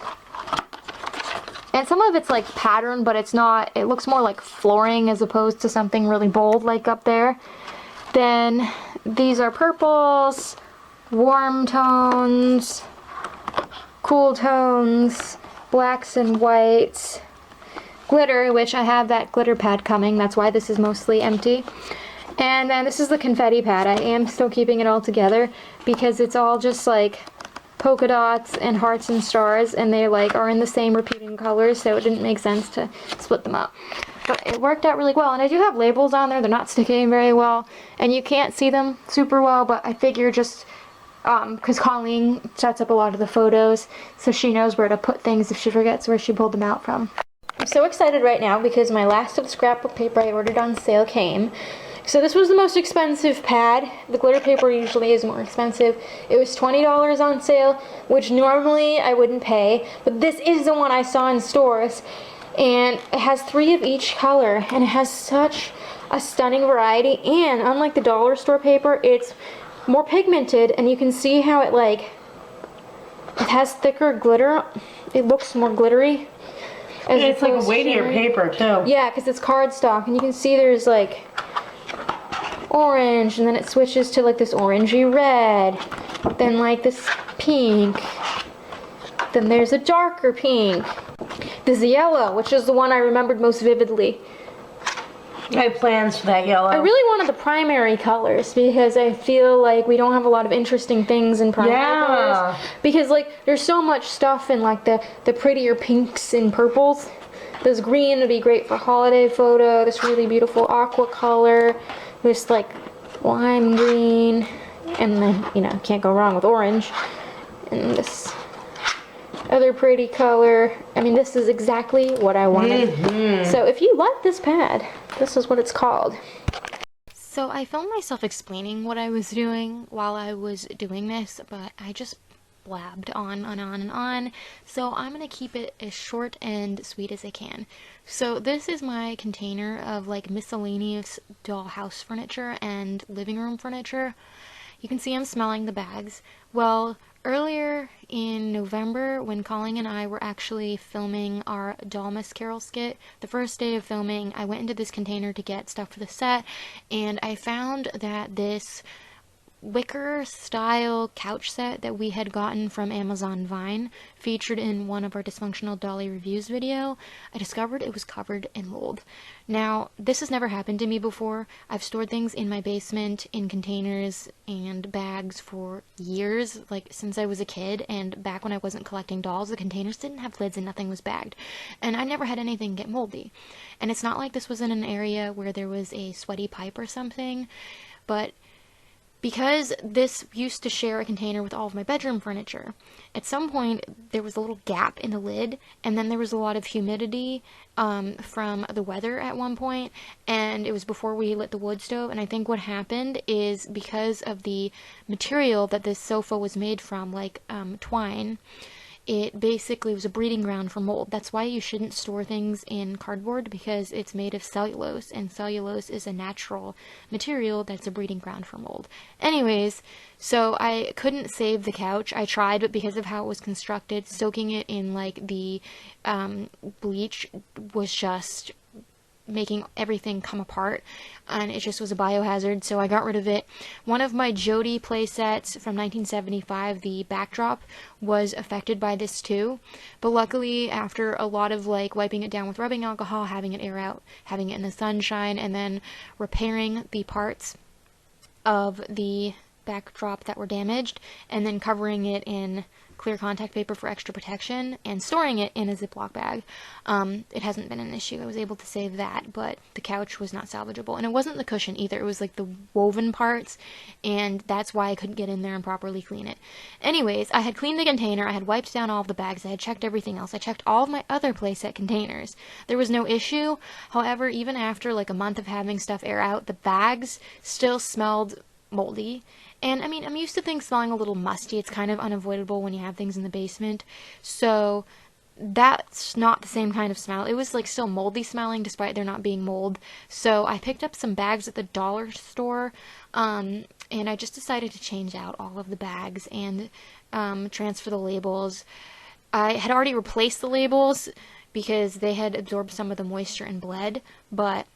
and some of it's like pattern, but it's not, it looks more like flooring as opposed to something really bold like up there. Then these are purples, warm tones, cool tones, blacks and whites, glitter, which I have that glitter pad coming, that's why this is mostly empty. And then this is the confetti pad. I am still keeping it all together because it's all just like polka dots and hearts and stars, and they like are in the same repeating colors, so it didn't make sense to split them up. But it worked out really well, and I do have labels on there. They're not sticking very well, and you can't see them super well, but I figure just because Colleen sets up a lot of the photos, so she knows where to put things if she forgets where she pulled them out from. I'm so excited right now because my last of the scrapbook paper I ordered on sale came. So this was the most expensive pad. The glitter paper usually is more expensive. It was $20 on sale, which normally I wouldn't pay, but this is the one I saw in stores. And it has 3 of each color, and it has such a stunning variety, and unlike the dollar store paper, it's more pigmented, and you can see how it has thicker glitter. It looks more glittery. It's like a weightier paper too. Yeah, because it's cardstock, and you can see there's like orange, and then it switches to like this orangey red, then like this pink, then there's a darker pink. There's the yellow, which is the one I remembered most vividly. I have plans for that yellow. I really wanted the primary colors because I feel like we don't have a lot of interesting things in primary colors. Because like there's so much stuff in like the prettier pinks and purples. This green would be great for holiday photo. This really beautiful aqua color. This like lime green. And then, you know, can't go wrong with orange. And this other pretty color. I mean, this is exactly what I wanted. So if you like this pad, this is what it's called. So I filmed myself explaining what I was doing while I was doing this, but I just blabbed on and on and on. So I'm gonna keep it as short and sweet as I can. So this is my container of like miscellaneous dollhouse furniture and living room furniture. You can see I'm smelling the bags. Well, earlier in November, when Colleen and I were actually filming our Dollmas Carol skit, the first day of filming, I went into this container to get stuff for the set, and I found that this wicker style couch set that we had gotten from Amazon Vine, featured in one of our Dysfunctional Dolly reviews video, I discovered it was covered in mold. Now, this has never happened to me before. I've stored things in my basement in containers and bags for years, like since I was a kid, and back when I wasn't collecting dolls, the containers didn't have lids and nothing was bagged. And I never had anything get moldy. And it's not like this was in an area where there was a sweaty pipe or something, but because this used to share a container with all of my bedroom furniture, at some point there was a little gap in the lid, and then there was a lot of humidity from the weather at one point, and it was before we lit the wood stove, and I think what happened is because of the material that this sofa was made from, like twine, it basically was a breeding ground for mold. That's why you shouldn't store things in cardboard, because it's made of cellulose, and cellulose is a natural material that's a breeding ground for mold. Anyways, so I couldn't save the couch. I tried, but because of how it was constructed, soaking it in like the bleach was just making everything come apart, and it just was a biohazard, so I got rid of it. One of my Jody play sets from 1975, the backdrop, was affected by this too, but luckily after a lot of like wiping it down with rubbing alcohol, having it air out, having it in the sunshine, and then repairing the parts of the backdrop that were damaged, and then covering it in clear contact paper for extra protection and storing it in a Ziploc bag. It hasn't been an issue. I was able to save that, but the couch was not salvageable. And it wasn't the cushion either. It was like the woven parts, and that's why I couldn't get in there and properly clean it. Anyways, I had cleaned the container. I had wiped down all of the bags. I had checked everything else. I checked all of my other playset containers. There was no issue. However, even after like a month of having stuff air out, the bags still smelled moldy. And I mean, I'm used to things smelling a little musty. It's kind of unavoidable when you have things in the basement. So that's not the same kind of smell. It was like still moldy smelling despite there not being mold. So I picked up some bags at the dollar store, and I just decided to change out all of the bags and transfer the labels. I had already replaced the labels because they had absorbed some of the moisture and bled, but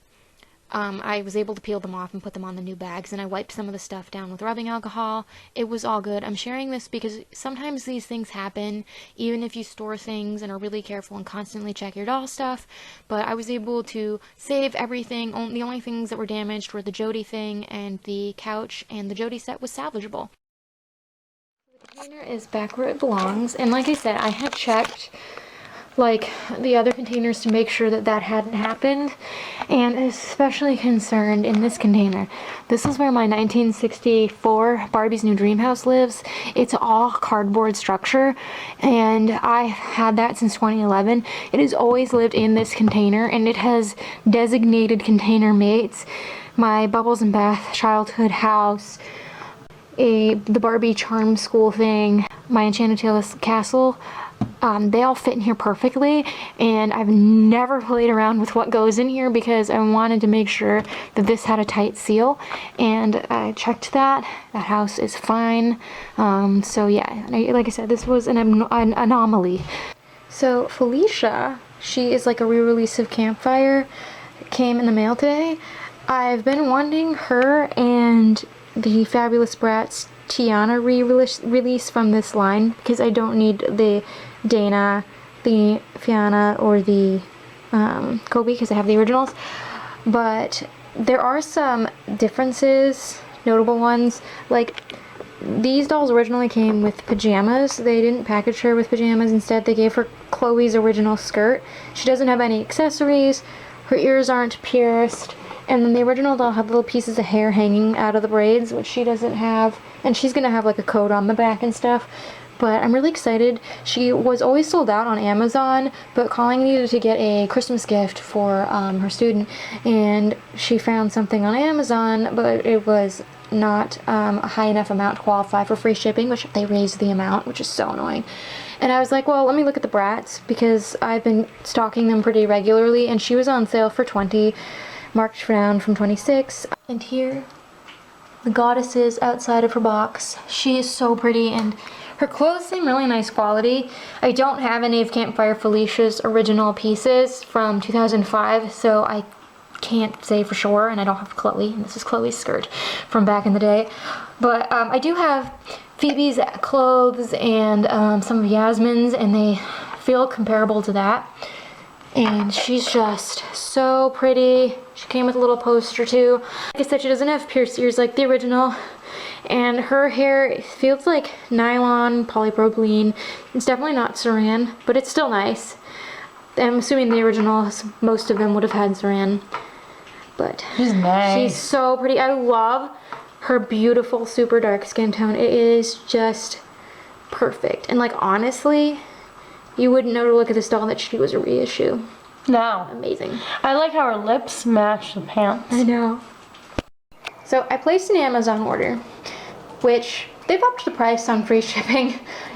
I was able to peel them off and put them on the new bags, and I wiped some of the stuff down with rubbing alcohol. It was all good. I'm sharing this because sometimes these things happen, even if you store things and are really careful and constantly check your doll stuff, but I was able to save everything. The only things that were damaged were the Jody thing and the couch, and the Jody set was salvageable. The container is back where it belongs, and like I said, I had checked like the other containers to make sure that that hadn't happened, and especially concerned in this container. This is where my 1964 Barbie's New Dream House lives. It's all cardboard structure, and I've had that since 2011. It has always lived in this container, and it has designated container mates. My Bubbles and Bath childhood house, the Barbie charm school thing, my Enchanted Tales castle, they all fit in here perfectly, and I've never played around with what goes in here because I wanted to make sure that this had a tight seal, and I checked that. That house is fine. So yeah, like I said, this was an anomaly. So Felicia, she is like a re-release of Campfire. It came in the mail today. I've been wanting her and the Fabulous Bratz Tiana re-release from this line because I don't need the Dana, the Fiona, or the Kobe because I have the originals. But there are some differences, notable ones. Like, these dolls originally came with pajamas. They didn't package her with pajamas. Instead, they gave her Chloe's original skirt. She doesn't have any accessories. Her ears aren't pierced. And then the original doll had little pieces of hair hanging out of the braids, which she doesn't have. And she's going to have like a coat on the back and stuff. But I'm really excited. She was always sold out on Amazon, but Colleen needed to get a Christmas gift for her student. And she found something on Amazon, but it was not a high enough amount to qualify for free shipping, which they raised the amount, which is so annoying. And I was like, well, let me look at the Bratz because I've been stocking them pretty regularly. And she was on sale for $20. Marked down from 26. And here, the goddess is outside of her box. She is so pretty, and her clothes seem really nice quality. I don't have any of Campfire Felicia's original pieces from 2005, so I can't say for sure, and I don't have Chloe, and this is Chloe's skirt from back in the day. But I do have Phoebe's clothes and some of Yasmin's, and they feel comparable to that. And she's just so pretty. She came with a little poster too. Like I said, she doesn't have pierced ears like the original. And her hair feels like nylon, polypropylene. It's definitely not saran, but it's still nice. I'm assuming the originals, most of them would have had saran. But she's nice. She's so pretty. I love her beautiful super dark skin tone. It is just perfect. And like honestly, you wouldn't know to look at this doll that she was a reissue. No. Amazing. I like how her lips match the pants. I know. So I placed an Amazon order, which they've upped the price on free shipping,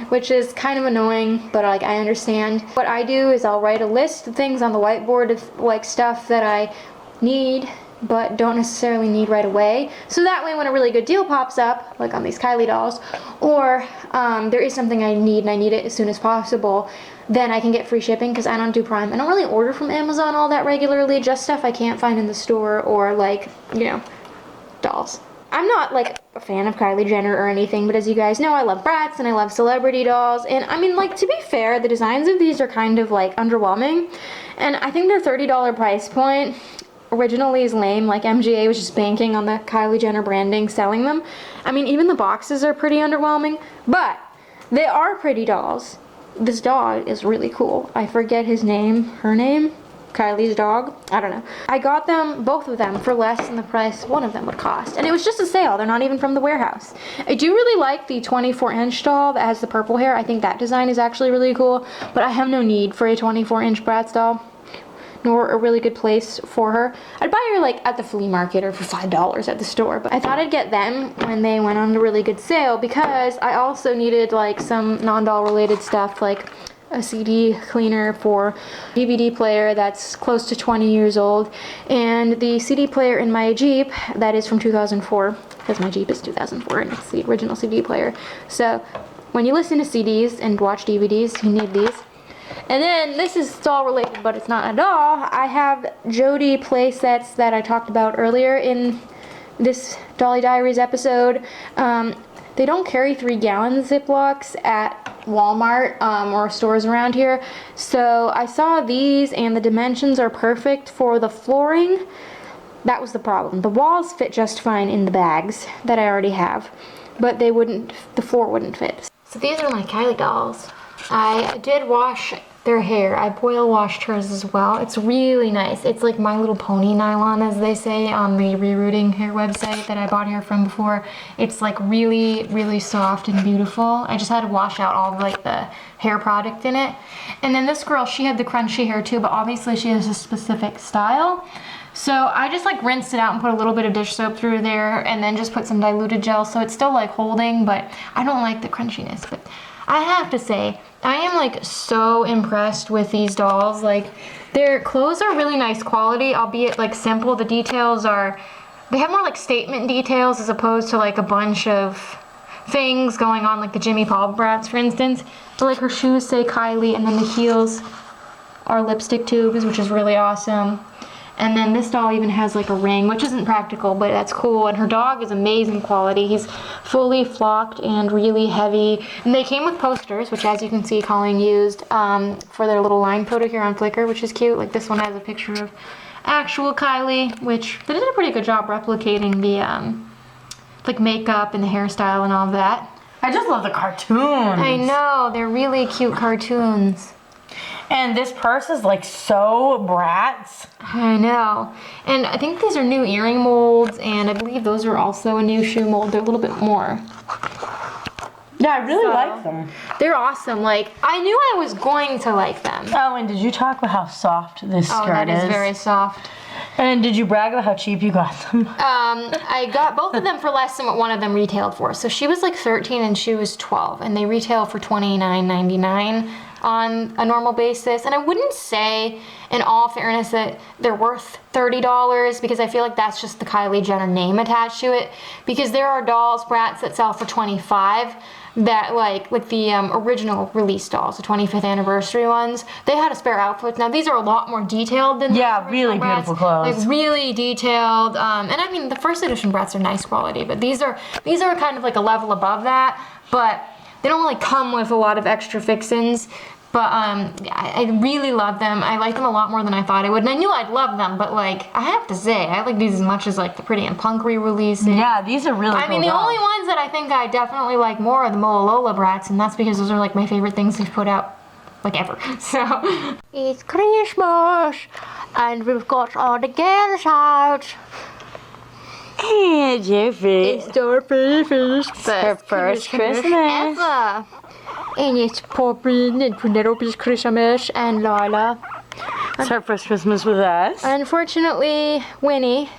which is kind of annoying, but like I understand. What I do is I'll write a list of things on the whiteboard of like stuff that I need but don't necessarily need right away. So that way when a really good deal pops up, like on these Kylie dolls, or there is something I need and I need it as soon as possible, then I can get free shipping because I don't do Prime. I don't really order from Amazon all that regularly, just stuff I can't find in the store or like, you know, dolls. I'm not like a fan of Kylie Jenner or anything, but as you guys know, I love Bratz and I love celebrity dolls. And I mean, like, to be fair, the designs of these are kind of like underwhelming. And I think their $30 price point originally is lame. Like MGA was just banking on the Kylie Jenner branding, selling them. I mean, even the boxes are pretty underwhelming, but they are pretty dolls. This dog is really cool. I forget his name, her name, Kylie's dog. I don't know. I got them, both of them, for less than the price one of them would cost. And it was just a sale. They're not even from the warehouse. I do really like the 24-inch doll that has the purple hair. I think that design is actually really cool. But I have no need for a 24-inch Bratz doll, nor a really good place for her. I'd buy her like at the flea market or for $5 at the store. But I thought I'd get them when they went on a really good sale because I also needed like some non-doll related stuff, like a CD cleaner for DVD player that's close to 20 years old, and the CD player in my Jeep that is from 2004, because my Jeep is 2004 and it's the original CD player. So when you listen to CDs and watch DVDs, you need these. And then this is doll related, but it's not a doll. I have Jody play sets that I talked about earlier in this Dolly Diaries episode. They don't carry 3-gallon Ziplocs at Walmart or stores around here. So I saw these and the dimensions are perfect for the flooring. That was the problem. The walls fit just fine in the bags that I already have, but they wouldn't, the floor wouldn't fit. So these are my Kylie dolls. I did wash their hair. I boil washed hers as well. It's really nice. It's like My Little Pony nylon, as they say on the Rerouting hair website that I bought hair from before. It's like really, really soft and beautiful. I just had to wash out all of like the hair product in it. And then this girl, she had the crunchy hair too, but obviously she has a specific style. So I just like rinsed it out and put a little bit of dish soap through there and then just put some diluted gel so it's still like holding, but I don't like the crunchiness. But I have to say, I am like so impressed with these dolls. Like, their clothes are really nice quality, albeit like simple. The details are, they have more like statement details as opposed to like a bunch of things going on, like the Jimmy Paul Bratz, for instance. So like her shoes say Kylie, and then the heels are lipstick tubes, which is really awesome. And then this doll even has like a ring, which isn't practical, but that's cool. And her dog is amazing quality. He's fully flocked and really heavy. And they came with posters, which as you can see, Colleen used for their little line photo here on Flickr, which is cute. Like this one has a picture of actual Kylie, which they did a pretty good job replicating the like makeup and the hairstyle and all of that. I just love the cartoons. I know, they're really cute cartoons. And this purse is like so Bratz. I know. And I think these are new earring molds, and I believe those are also a new shoe mold. They're a little bit more. Yeah, I really like them. They're awesome. Like, I knew I was going to like them. Oh, and did you talk about how soft this skirt that is very soft. And did you brag about how cheap you got them? I got both of them for less than what one of them retailed for. So she was like 13 and she was 12, and they retail for $29.99 on a normal basis. And I wouldn't say, in all fairness, that they're worth $30 because I feel like that's just the Kylie Jenner name attached to it. Because there are dolls, Bratz, that sell for $25 that like the original release dolls, the 25th anniversary ones, they had a spare outfit. Now these are a lot more detailed than yeah, really Bratz. Beautiful clothes, like really detailed. And I mean the first edition Bratz are nice quality, but these are kind of like a level above that. But they don't really come with a lot of extra fixins. But I really love them. I like them a lot more than I thought I would. And I knew I'd love them, but like, I have to say, I like these as much as like the Pretty and Punk re-release. Yeah, these are really cool. I mean, the only ones that I think I definitely like more are the Mololola Bratz, and that's because those are like my favorite things they've put out, like ever. So, it's Christmas, and we've got all the girls out. Hey, Jeffrey. It's Dorothy's first Christmas ever. And it's Poppy and Penelope's Christmas and Lila. It's her first Christmas with us. Unfortunately, Winnie,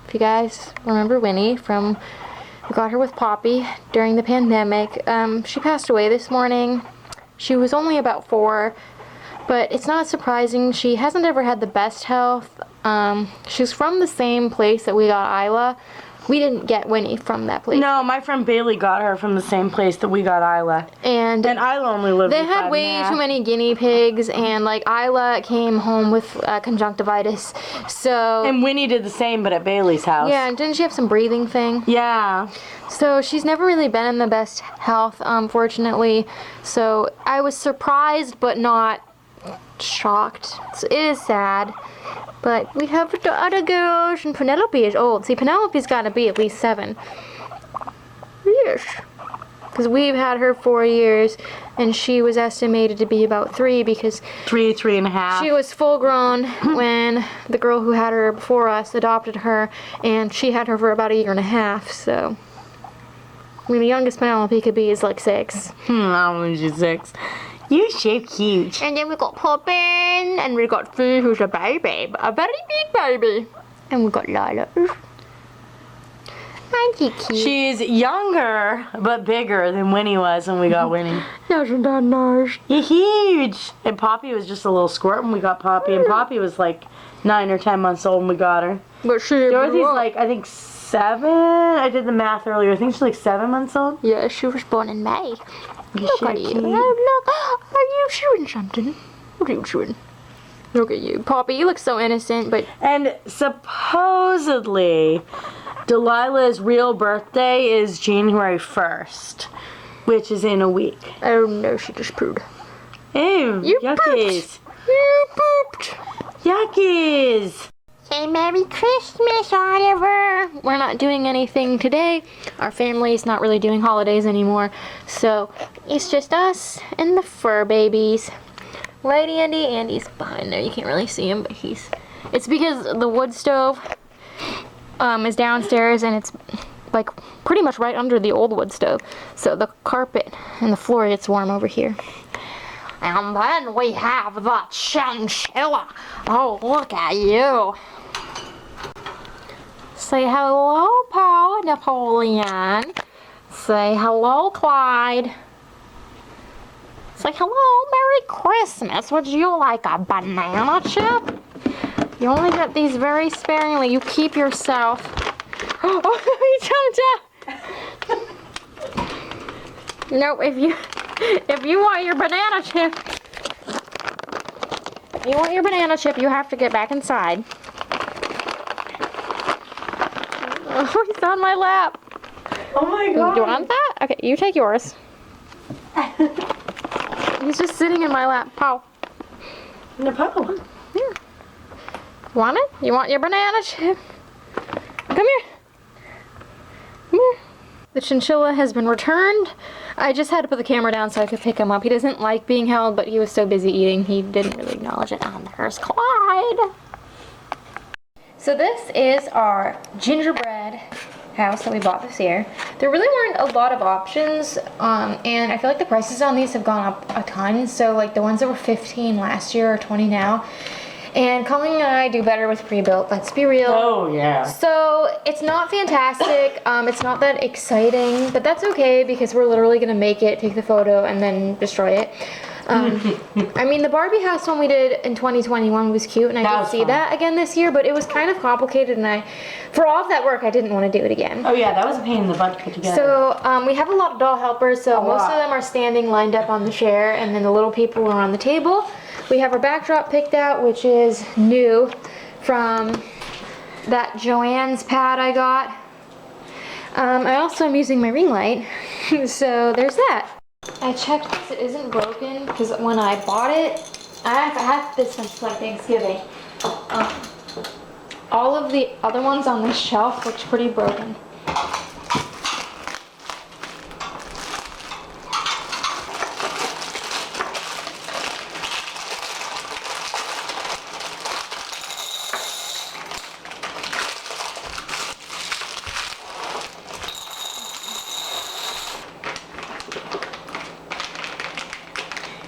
if you guys remember Winnie we got her with Poppy during the pandemic. She passed away this morning. She was only about 4, but it's not surprising. She hasn't ever had the best health. She's from the same place that we got Isla. We didn't get Winnie from that place. No, my friend Bailey got her from the same place that we got Isla. And Isla only lived They had way too many guinea pigs, and like Isla came home with conjunctivitis. So and Winnie did the same, but at Bailey's house. Yeah, and didn't she have some breathing thing? Yeah. So she's never really been in the best health, unfortunately. So I was surprised, but not shocked. So it is sad. But we have the other girls, and Penelope is old. See, Penelope's got to be at least 7. Yes. Because we've had her 4 years, and she was estimated to be about 3 because 3.5. she was full grown when the girl who had her before us adopted her, and she had her for about 1.5 years. So, I mean, the youngest Penelope could be is like 6. I'm only 6. You're so cute. And then we got Poppin, and we got Fee, who's a baby, but a very big baby. And we got Lala. Aren't you cute? She's younger, but bigger than Winnie was when we got Winnie. Isn't that nice? You're huge. And Poppy was just a little squirt when we got Poppy. And Poppy was like 9 or 10 months old when we got her. But she Dorothy's like, I think 7. I did the math earlier. I think she's like 7 months old. Yeah, she was born in May. Look at you. Cute. Oh, look. Are you chewing something? What are you chewing? Look at you. Poppy, you look so innocent, but... And supposedly, Delilah's real birthday is January 1st, which is in a week. Oh no, she just pooed. Ew, You yuckies. pooped. You pooped. Yuckies. Say Merry Christmas, Oliver. We're not doing anything today. Our family's not really doing holidays anymore. So, it's just us and the fur babies. Lady Andy's behind there. You can't really see him, but he's... It's because the wood stove is downstairs, and it's like pretty much right under the old wood stove. So the carpet and the floor gets warm over here. And then we have the chinchilla. Oh, look at you. Say hello, Paul Napoleon. Say hello, Clyde. Say hello, Merry Christmas. Would you like a banana chip? You only get these very sparingly. You keep yourself. Oh, he jumped out. No, if you want your banana chip, you have to get back inside. Oh, he's on my lap. Oh my god. Do you want that? Okay, you take yours. He's just sitting in my lap. Paul. No problem. Here. Want it? You want your banana chip? Come here. Come here. The chinchilla has been returned. I just had to put the camera down so I could pick him up. He doesn't like being held, but he was so busy eating, he didn't really acknowledge it. And there's Clyde. So this is our gingerbread house that we bought this year. There really weren't a lot of options, and I feel like the prices on these have gone up a ton. So like the ones that were 15 last year are 20 now. And Colleen and I do better with pre-built, let's be real. Oh yeah. So it's not fantastic, it's not that exciting, but that's okay because we're literally gonna make it, take the photo, and then destroy it. I mean, the Barbie house one we did in 2021 was cute, and I did see that again this year, but it was kind of complicated, and for all of that work, I didn't want to do it again. Oh yeah, that was a pain in the butt to put together. So we have a lot of doll helpers, so most of them are standing lined up on the chair, and then the little people are on the table. We have our backdrop picked out, which is new from that Joann's pad I got. I also am using my ring light, so there's that. I checked this, it isn't broken, because when I bought it, I've had this since like Thanksgiving. All of the other ones on this shelf looked pretty broken.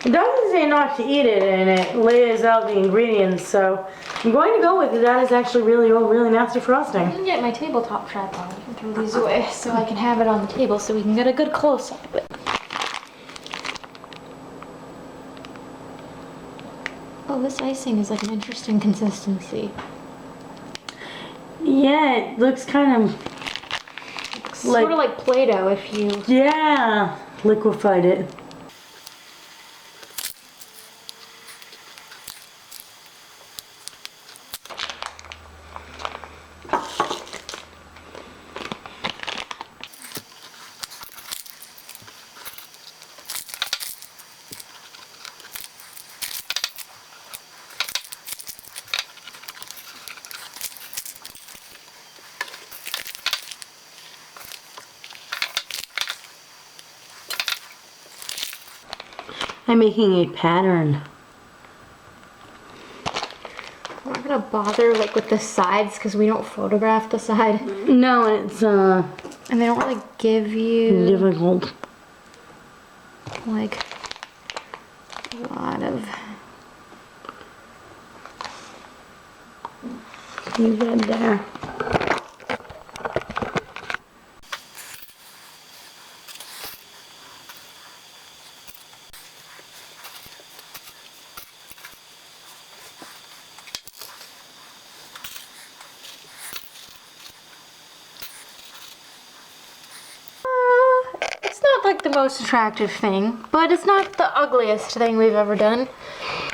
It doesn't say not to eat it, and it lays out the ingredients, so I'm going to go with it. That is actually really old, really nasty frosting. I can get my tabletop tripod and throw these away so I can have it on the table so we can get a good close-up. Oh, this icing is like an interesting consistency. Yeah, it looks kind of Sort of like Play-Doh if you... Yeah, liquefied it. I'm making a pattern. I'm not gonna bother like with the sides because we don't photograph the side. No, it's And they don't really give you difficult. like a lot of. You red there. It's not like the most attractive thing, but it's not the ugliest thing we've ever done.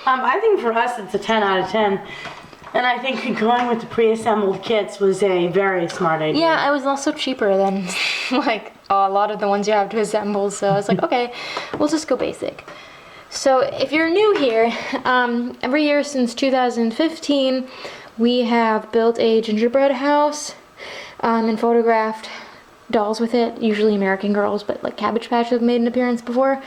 I think for us it's a 10 out of 10. And I think going with the pre-assembled kits was a very smart idea. Yeah, it was also cheaper than like a lot of the ones you have to assemble, so I was like, okay, we'll just go basic. So if you're new here, every year since 2015, we have built a gingerbread house and photographed dolls with it, usually American Girls, but like Cabbage Patch have made an appearance before.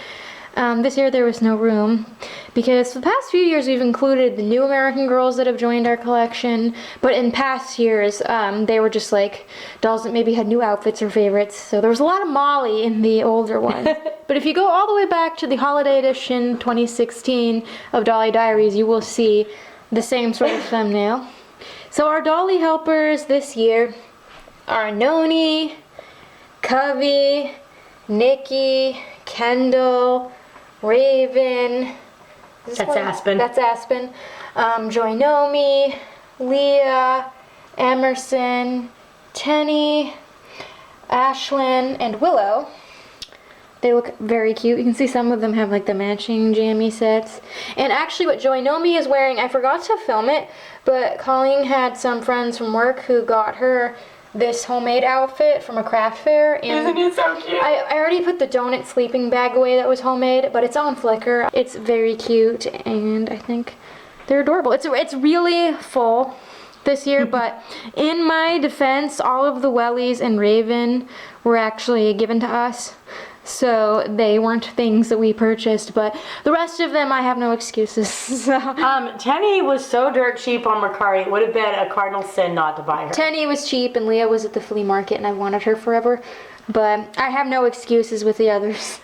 This year there was no room because for the past few years we've included the new American Girls that have joined our collection, but in past years they were just like dolls that maybe had new outfits or favorites, so there was a lot of Molly in the older ones. But if you go all the way back to the holiday edition 2016 of Dolly Diaries, you will see the same sort of thumbnail. So our Dolly helpers this year are Noni, Covey, Nikki, Kendall, Raven. That's Aspen. That's Aspen. Joy Nomi, Leah, Emerson, Tenny, Ashlyn, and Willow. They look very cute. You can see some of them have like the matching jammy sets. And actually what Joy Nomi is wearing, I forgot to film it, but Colleen had some friends from work who got her this homemade outfit from a craft fair. And isn't it so cute? I already put the donut sleeping bag away that was homemade, but it's on Flickr. It's very cute, and I think they're adorable. It's really full this year, but in my defense, all of the Wellies and Raven were actually given to us. So they weren't things that we purchased, but the rest of them I have no excuses. So. Tenny was so dirt cheap on Mercari, it would have been a cardinal sin not to buy her. Tenny was cheap and Leah was at the flea market and I wanted her forever, but I have no excuses with the others.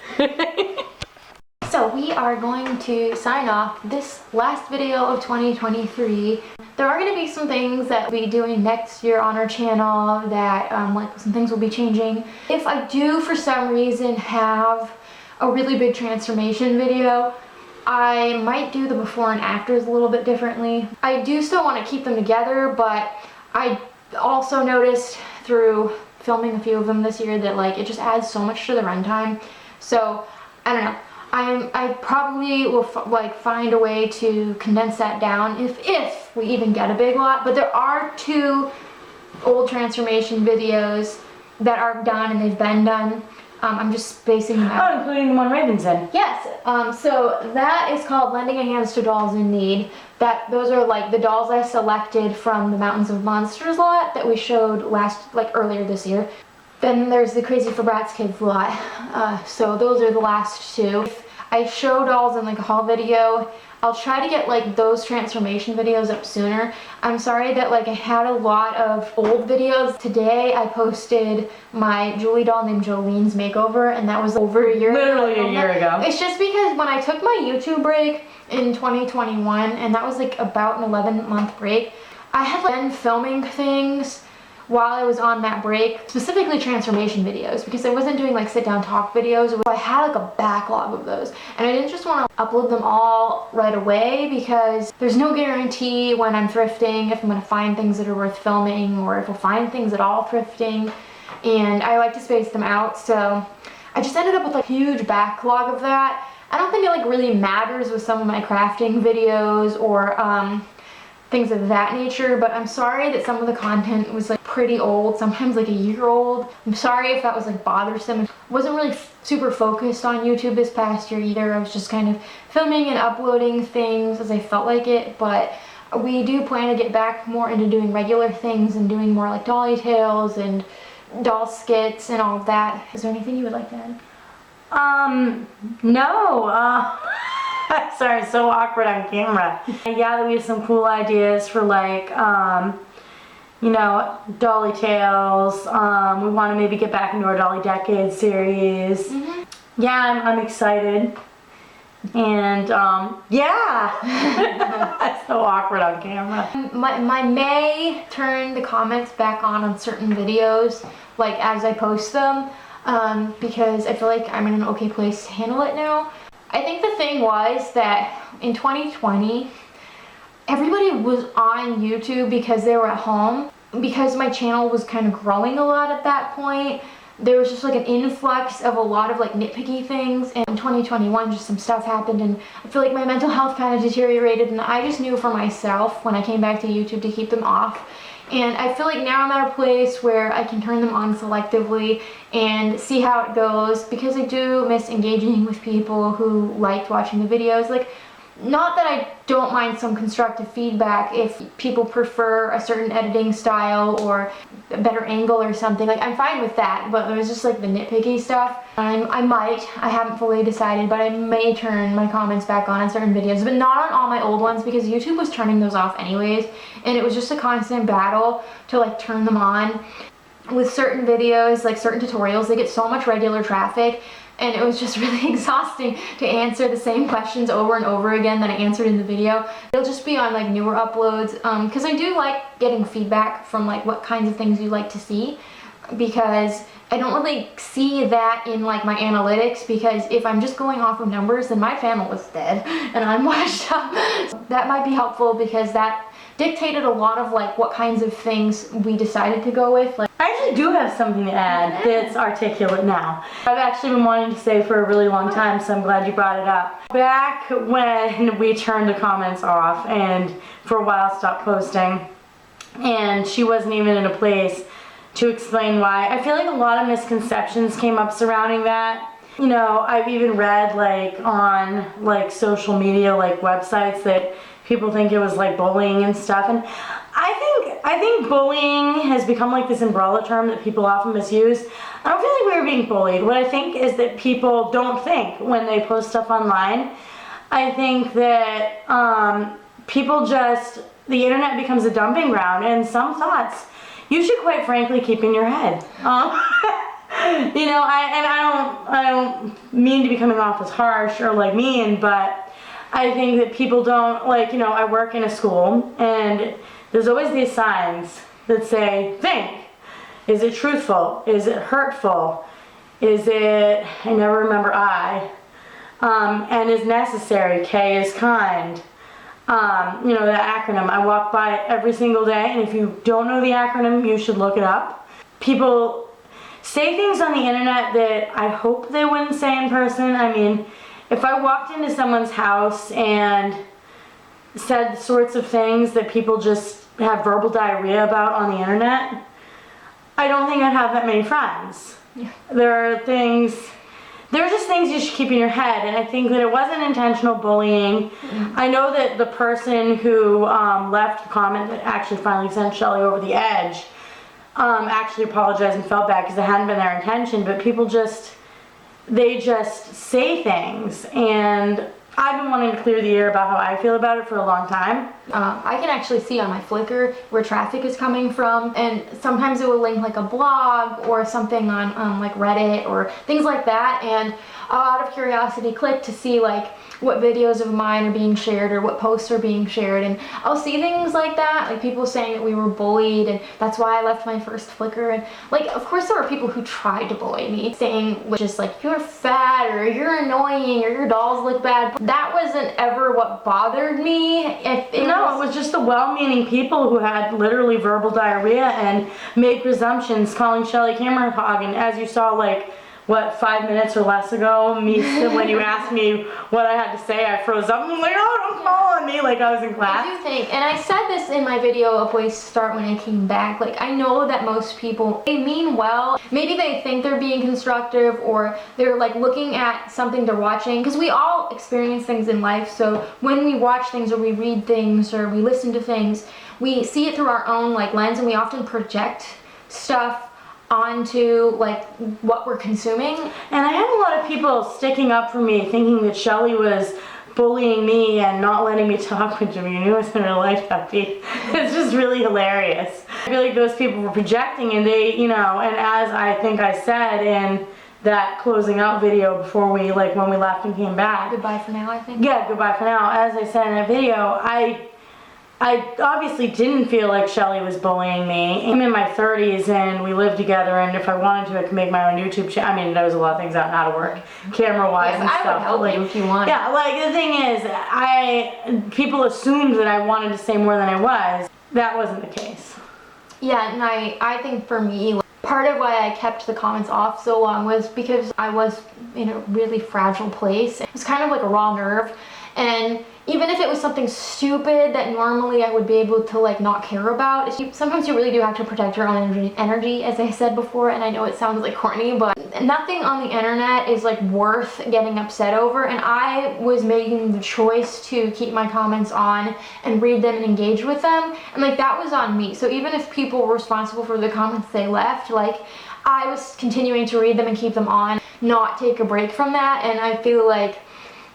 So we are going to sign off this last video of 2023. There are going to be some things that we'll be doing next year on our channel that like some things will be changing. If I do for some reason have a really big transformation video, I might do the before and afters a little bit differently. I do still want to keep them together, but I also noticed through filming a few of them this year that like it just adds so much to the runtime. So I don't know. I probably will find a way to condense that down if we even get a big lot. But there are 2 old transformation videos that are done and they've been done. I'm just spacing them out. Oh, including the one Raven's in. Yes. So that is called Lending a Hand to Dolls in Need. Those are like the dolls I selected from the Mountains of Monsters lot that we showed earlier this year. Then there's the Crazy for Bratz Kids lot. So those are the last 2. If I show dolls in like a haul video, I'll try to get like those transformation videos up sooner. I'm sorry that like I had a lot of old videos. Today I posted my Julie doll named Jolene's makeover, and that was over a year ago. Literally a year ago. It's just because when I took my YouTube break in 2021, and that was like about an 11-month break, I had been filming things while I was on that break, specifically transformation videos, because I wasn't doing like sit down talk videos. I had like a backlog of those, and I didn't just want to upload them all right away because there's no guarantee when I'm thrifting if I'm going to find things that are worth filming or if I'll find things at all thrifting, and I like to space them out. So I just ended up with like a huge backlog of that. I don't think it like really matters with some of my crafting videos or things of that nature, but I'm sorry that some of the content was like pretty old, sometimes like a year old. I'm sorry if that was like bothersome. I wasn't really super focused on YouTube this past year either. I was just kind of filming and uploading things as I felt like it, but we do plan to get back more into doing regular things and doing more like dolly tales and doll skits and all of that. Is there anything you would like to add? No. Sorry, I'm so awkward on camera. Yeah, we have some cool ideas for like, you know, Dolly Tales. We want to maybe get back into our Dolly Decades series. Yeah, I'm excited. And yeah, that's so awkward on camera. My May turn the comments back on certain videos, like as I post them, because I feel like I'm in an okay place to handle it now. I think the thing was that in 2020, everybody was on YouTube because they were at home. Because my channel was kind of growing a lot at that point, there was just like an influx of a lot of like nitpicky things, and in 2021 just some stuff happened, and I feel like my mental health kind of deteriorated, and I just knew for myself when I came back to YouTube to keep them off. And I feel like now I'm at a place where I can turn them on selectively and see how it goes, because I do miss engaging with people who liked watching the videos. Like, not that I don't mind some constructive feedback if people prefer a certain editing style or a better angle or something. Like, I'm fine with that, but it was just like the nitpicky stuff. I haven't fully decided, but I may turn my comments back on certain videos, but not on all my old ones, because YouTube was turning those off anyways, and it was just a constant battle to like turn them on. With certain videos, like certain tutorials, they get so much regular traffic, and it was just really exhausting to answer the same questions over and over again that I answered in the video. It'll just be on like newer uploads, because I do like getting feedback from like what kinds of things you like to see, because I don't really see that in like my analytics, because if I'm just going off of numbers, then my channel is dead and I'm washed up. That might be helpful, because that dictated a lot of like what kinds of things we decided to go with. Like, I actually do have something to add that's articulate now. I've actually been wanting to say for a really long time, so I'm glad you brought it up. Back when we turned the comments off and for a while stopped posting, and she wasn't even in a place to explain why, I feel like a lot of misconceptions came up surrounding that. You know, I've even read like on like social media, like websites, that people think it was like bullying and stuff, and I think bullying has become like this umbrella term that people often misuse. I don't feel like we were being bullied. What I think is that people don't think when they post stuff online. I think that people just, the internet becomes a dumping ground, and some thoughts you should quite frankly keep in your head. You know, I don't mean to be coming off as harsh or like mean, but I think that people don't, like, you know, I work in a school, and there's always these signs that say, think. Is it truthful? Is it hurtful? Is it, I never remember I. And is necessary. K is kind. You know, the acronym. I walk by it every single day, and if you don't know the acronym, you should look it up. People say things on the internet that I hope they wouldn't say in person. I mean, if I walked into someone's house and said the sorts of things that people just have verbal diarrhea about on the internet, I don't think I'd have that many friends. Yeah. There are just things you should keep in your head, and I think that it wasn't intentional bullying. I know that the person who left the comment that actually finally sent Shelly over the edge actually apologized and felt bad, because it hadn't been their intention, but people they just say things, and I've been wanting to clear the air about how I feel about it for a long time. I can actually see on my Flickr where traffic is coming from, and sometimes it will link like a blog or something on like Reddit or things like that, and I'll out of curiosity click to see like what videos of mine are being shared or what posts are being shared, and I'll see things like that, like people saying that we were bullied and that's why I left my first Flickr, and like of course there were people who tried to bully me, saying just like you're fat or you're annoying or your dolls look bad. That wasn't ever what bothered me. It was just the well-meaning people who had literally verbal diarrhea and made presumptions, calling Shelly camera hog, and as you saw, like, what, 5 minutes or less ago, when you asked me what I had to say, I froze up and was like, oh, don't call on me, like I was in class. I do think, and I said this in my video A Place to Start when I came back, like I know that most people, they mean well. Maybe they think they're being constructive, or they're like looking at something they're watching, because we all experience things in life, so when we watch things or we read things or we listen to things, we see it through our own like lens, and we often project stuff onto like what we're consuming. And I had a lot of people sticking up for me, thinking that Shelly was bullying me and not letting me talk with Jimmy. You knew it was in real life, Happy. It's just really hilarious. I feel like those people were projecting, and they, you know, and as I think I said in that closing out video before we, like, when we left and came back. Goodbye for now, I think. Yeah, goodbye for now. As I said in that video, I obviously didn't feel like Shelly was bullying me. I'm in my 30s and we live together, and if I wanted to, I could make my own YouTube channel. I mean, there was a lot of things on how to work camera-wise and stuff. I would help like, you if you want. Yeah, like the thing is, people assumed that I wanted to say more than I was. That wasn't the case. Yeah, and I think for me, part of why I kept the comments off so long was because I was in a really fragile place. It was kind of like a raw nerve, and even if it was something stupid that normally I would be able to like not care about, sometimes you really do have to protect your own energy, as I said before, and I know it sounds like corny, but nothing on the internet is like worth getting upset over, and I was making the choice to keep my comments on and read them and engage with them, and like that was on me. So even if people were responsible for the comments they left, like I was continuing to read them and keep them on, not take a break from that. And I feel like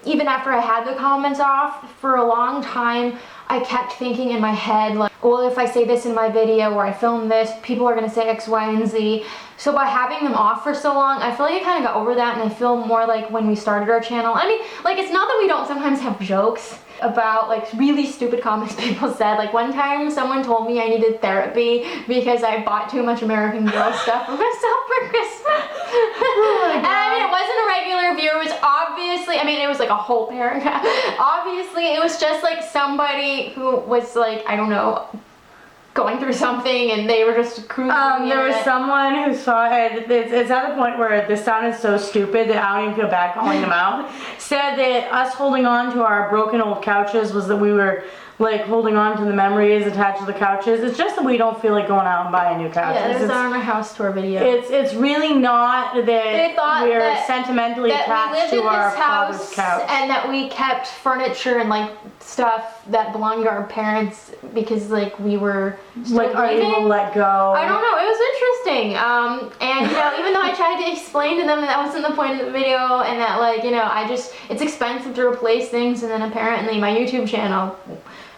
even after I had the comments off, for a long time, I kept thinking in my head, like, well, if I say this in my video or I film this, people are gonna say X, Y, and Z. So by having them off for so long, I feel like I kind of got over that, and I feel more like when we started our channel. I mean, like, it's not that we don't sometimes have jokes about like really stupid comments people said. Like one time someone told me I needed therapy because I bought too much American Girl stuff for myself for Christmas. Oh, and I mean, it wasn't a regular viewer. It was obviously, I mean, it was like a whole paragraph. Obviously, it was just like somebody who was like, I don't know, going through something, and they were just cruising. There was someone who saw it. It's at the point where this sounded so stupid that I don't even feel bad calling them out. Said that us holding on to our broken old couches was that we were like holding on to the memories attached to the couches. It's just that we don't feel like going out and buying new couches. Yeah, there's our house tour video. It's really not that we're that sentimentally attached to our father's couch. And that we kept furniture and like stuff that belonged to our parents because like we were like are able to let go. I don't know, it was interesting. And you know, even though I tried to explain to them that wasn't the point of the video, and that like, you know, it's expensive to replace things, and then apparently my YouTube channel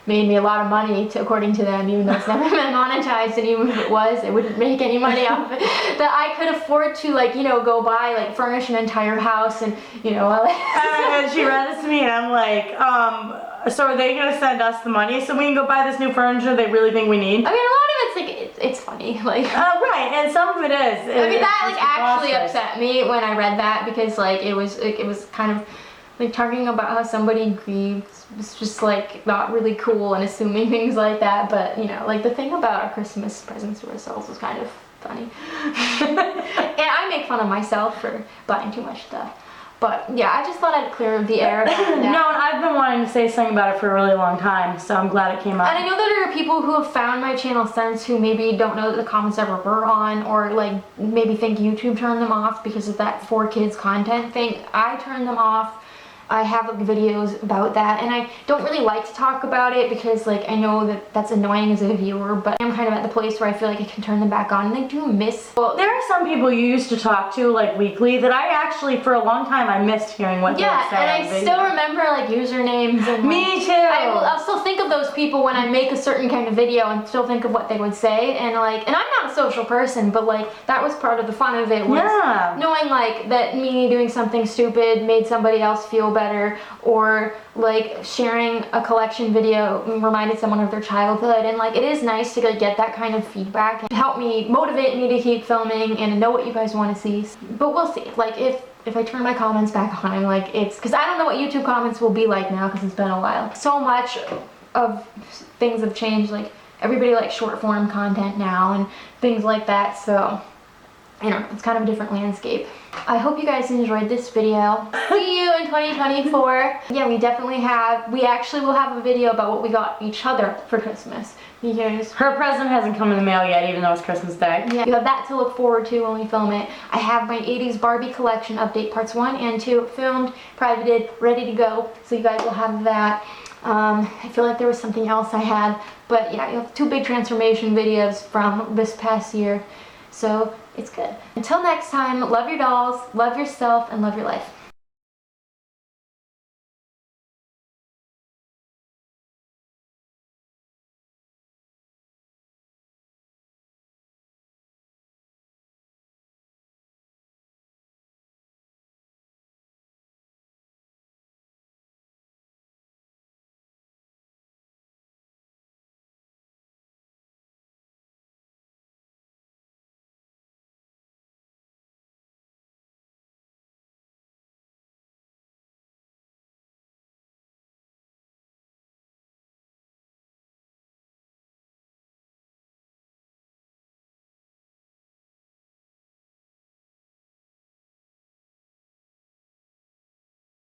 made me a lot of money, according to them, even though it's never been monetized, and even if it was, it wouldn't make any money off of it. That I could afford to, like, you know, go buy, like, furnish an entire house, and, you know, and she read this to me, and I'm like, so are they gonna send us the money so we can go buy this new furniture they really think we need? I mean, a lot of it's like, it's funny, like. Right, and some of it is. I mean, that, like, actually upset me when I read that, because, like, it was kind of, like, talking about how somebody grieves was just like not really cool, and assuming things like that. But you know, like the thing about our Christmas presents to ourselves was kind of funny. And I make fun of myself for buying too much stuff. But yeah, I just thought I'd clear the air about that. No, and I've been wanting to say something about it for a really long time, so I'm glad it came out. And I know that there are people who have found my channel since who maybe don't know that the comments ever were on, or like maybe think YouTube turned them off because of that 4 kids content thing. I turned them off. I have like videos about that, and I don't really like to talk about it because like I know that that's annoying as a viewer, but I'm kind of at the place where I feel like I can turn them back on, and I do miss. Well, there are some people you used to talk to like weekly that I actually for a long time I missed hearing what they would say. Yeah, and I still remember like usernames and me too. I'll still think of those people when I make a certain kind of video and still think of what they would say, and like, and I'm not a social person, but like that was part of the fun of it, was knowing like that me doing something stupid made somebody else feel better, or like sharing a collection video reminded someone of their childhood. And like it is nice to like get that kind of feedback and help me, motivate me to keep filming and know what you guys want to see. But we'll see, like if I turn my comments back on, like it's because I don't know what YouTube comments will be like now because it's been a while. So much of things have changed, like everybody likes short form content now and things like that, so you know, it's kind of a different landscape. I hope you guys enjoyed this video. See you in 2024. Yeah, we actually will have a video about what we got each other for Christmas, because her present hasn't come in the mail yet, even though it's Christmas Day. Yeah, you have that to look forward to when we film it. I have my 80s Barbie collection update parts 1 and 2 filmed, privated, ready to go, so you guys will have that. I feel like there was something else I had, but yeah, you have 2 big transformation videos from this past year, so it's good. Until next time, love your dolls, love yourself, and love your life.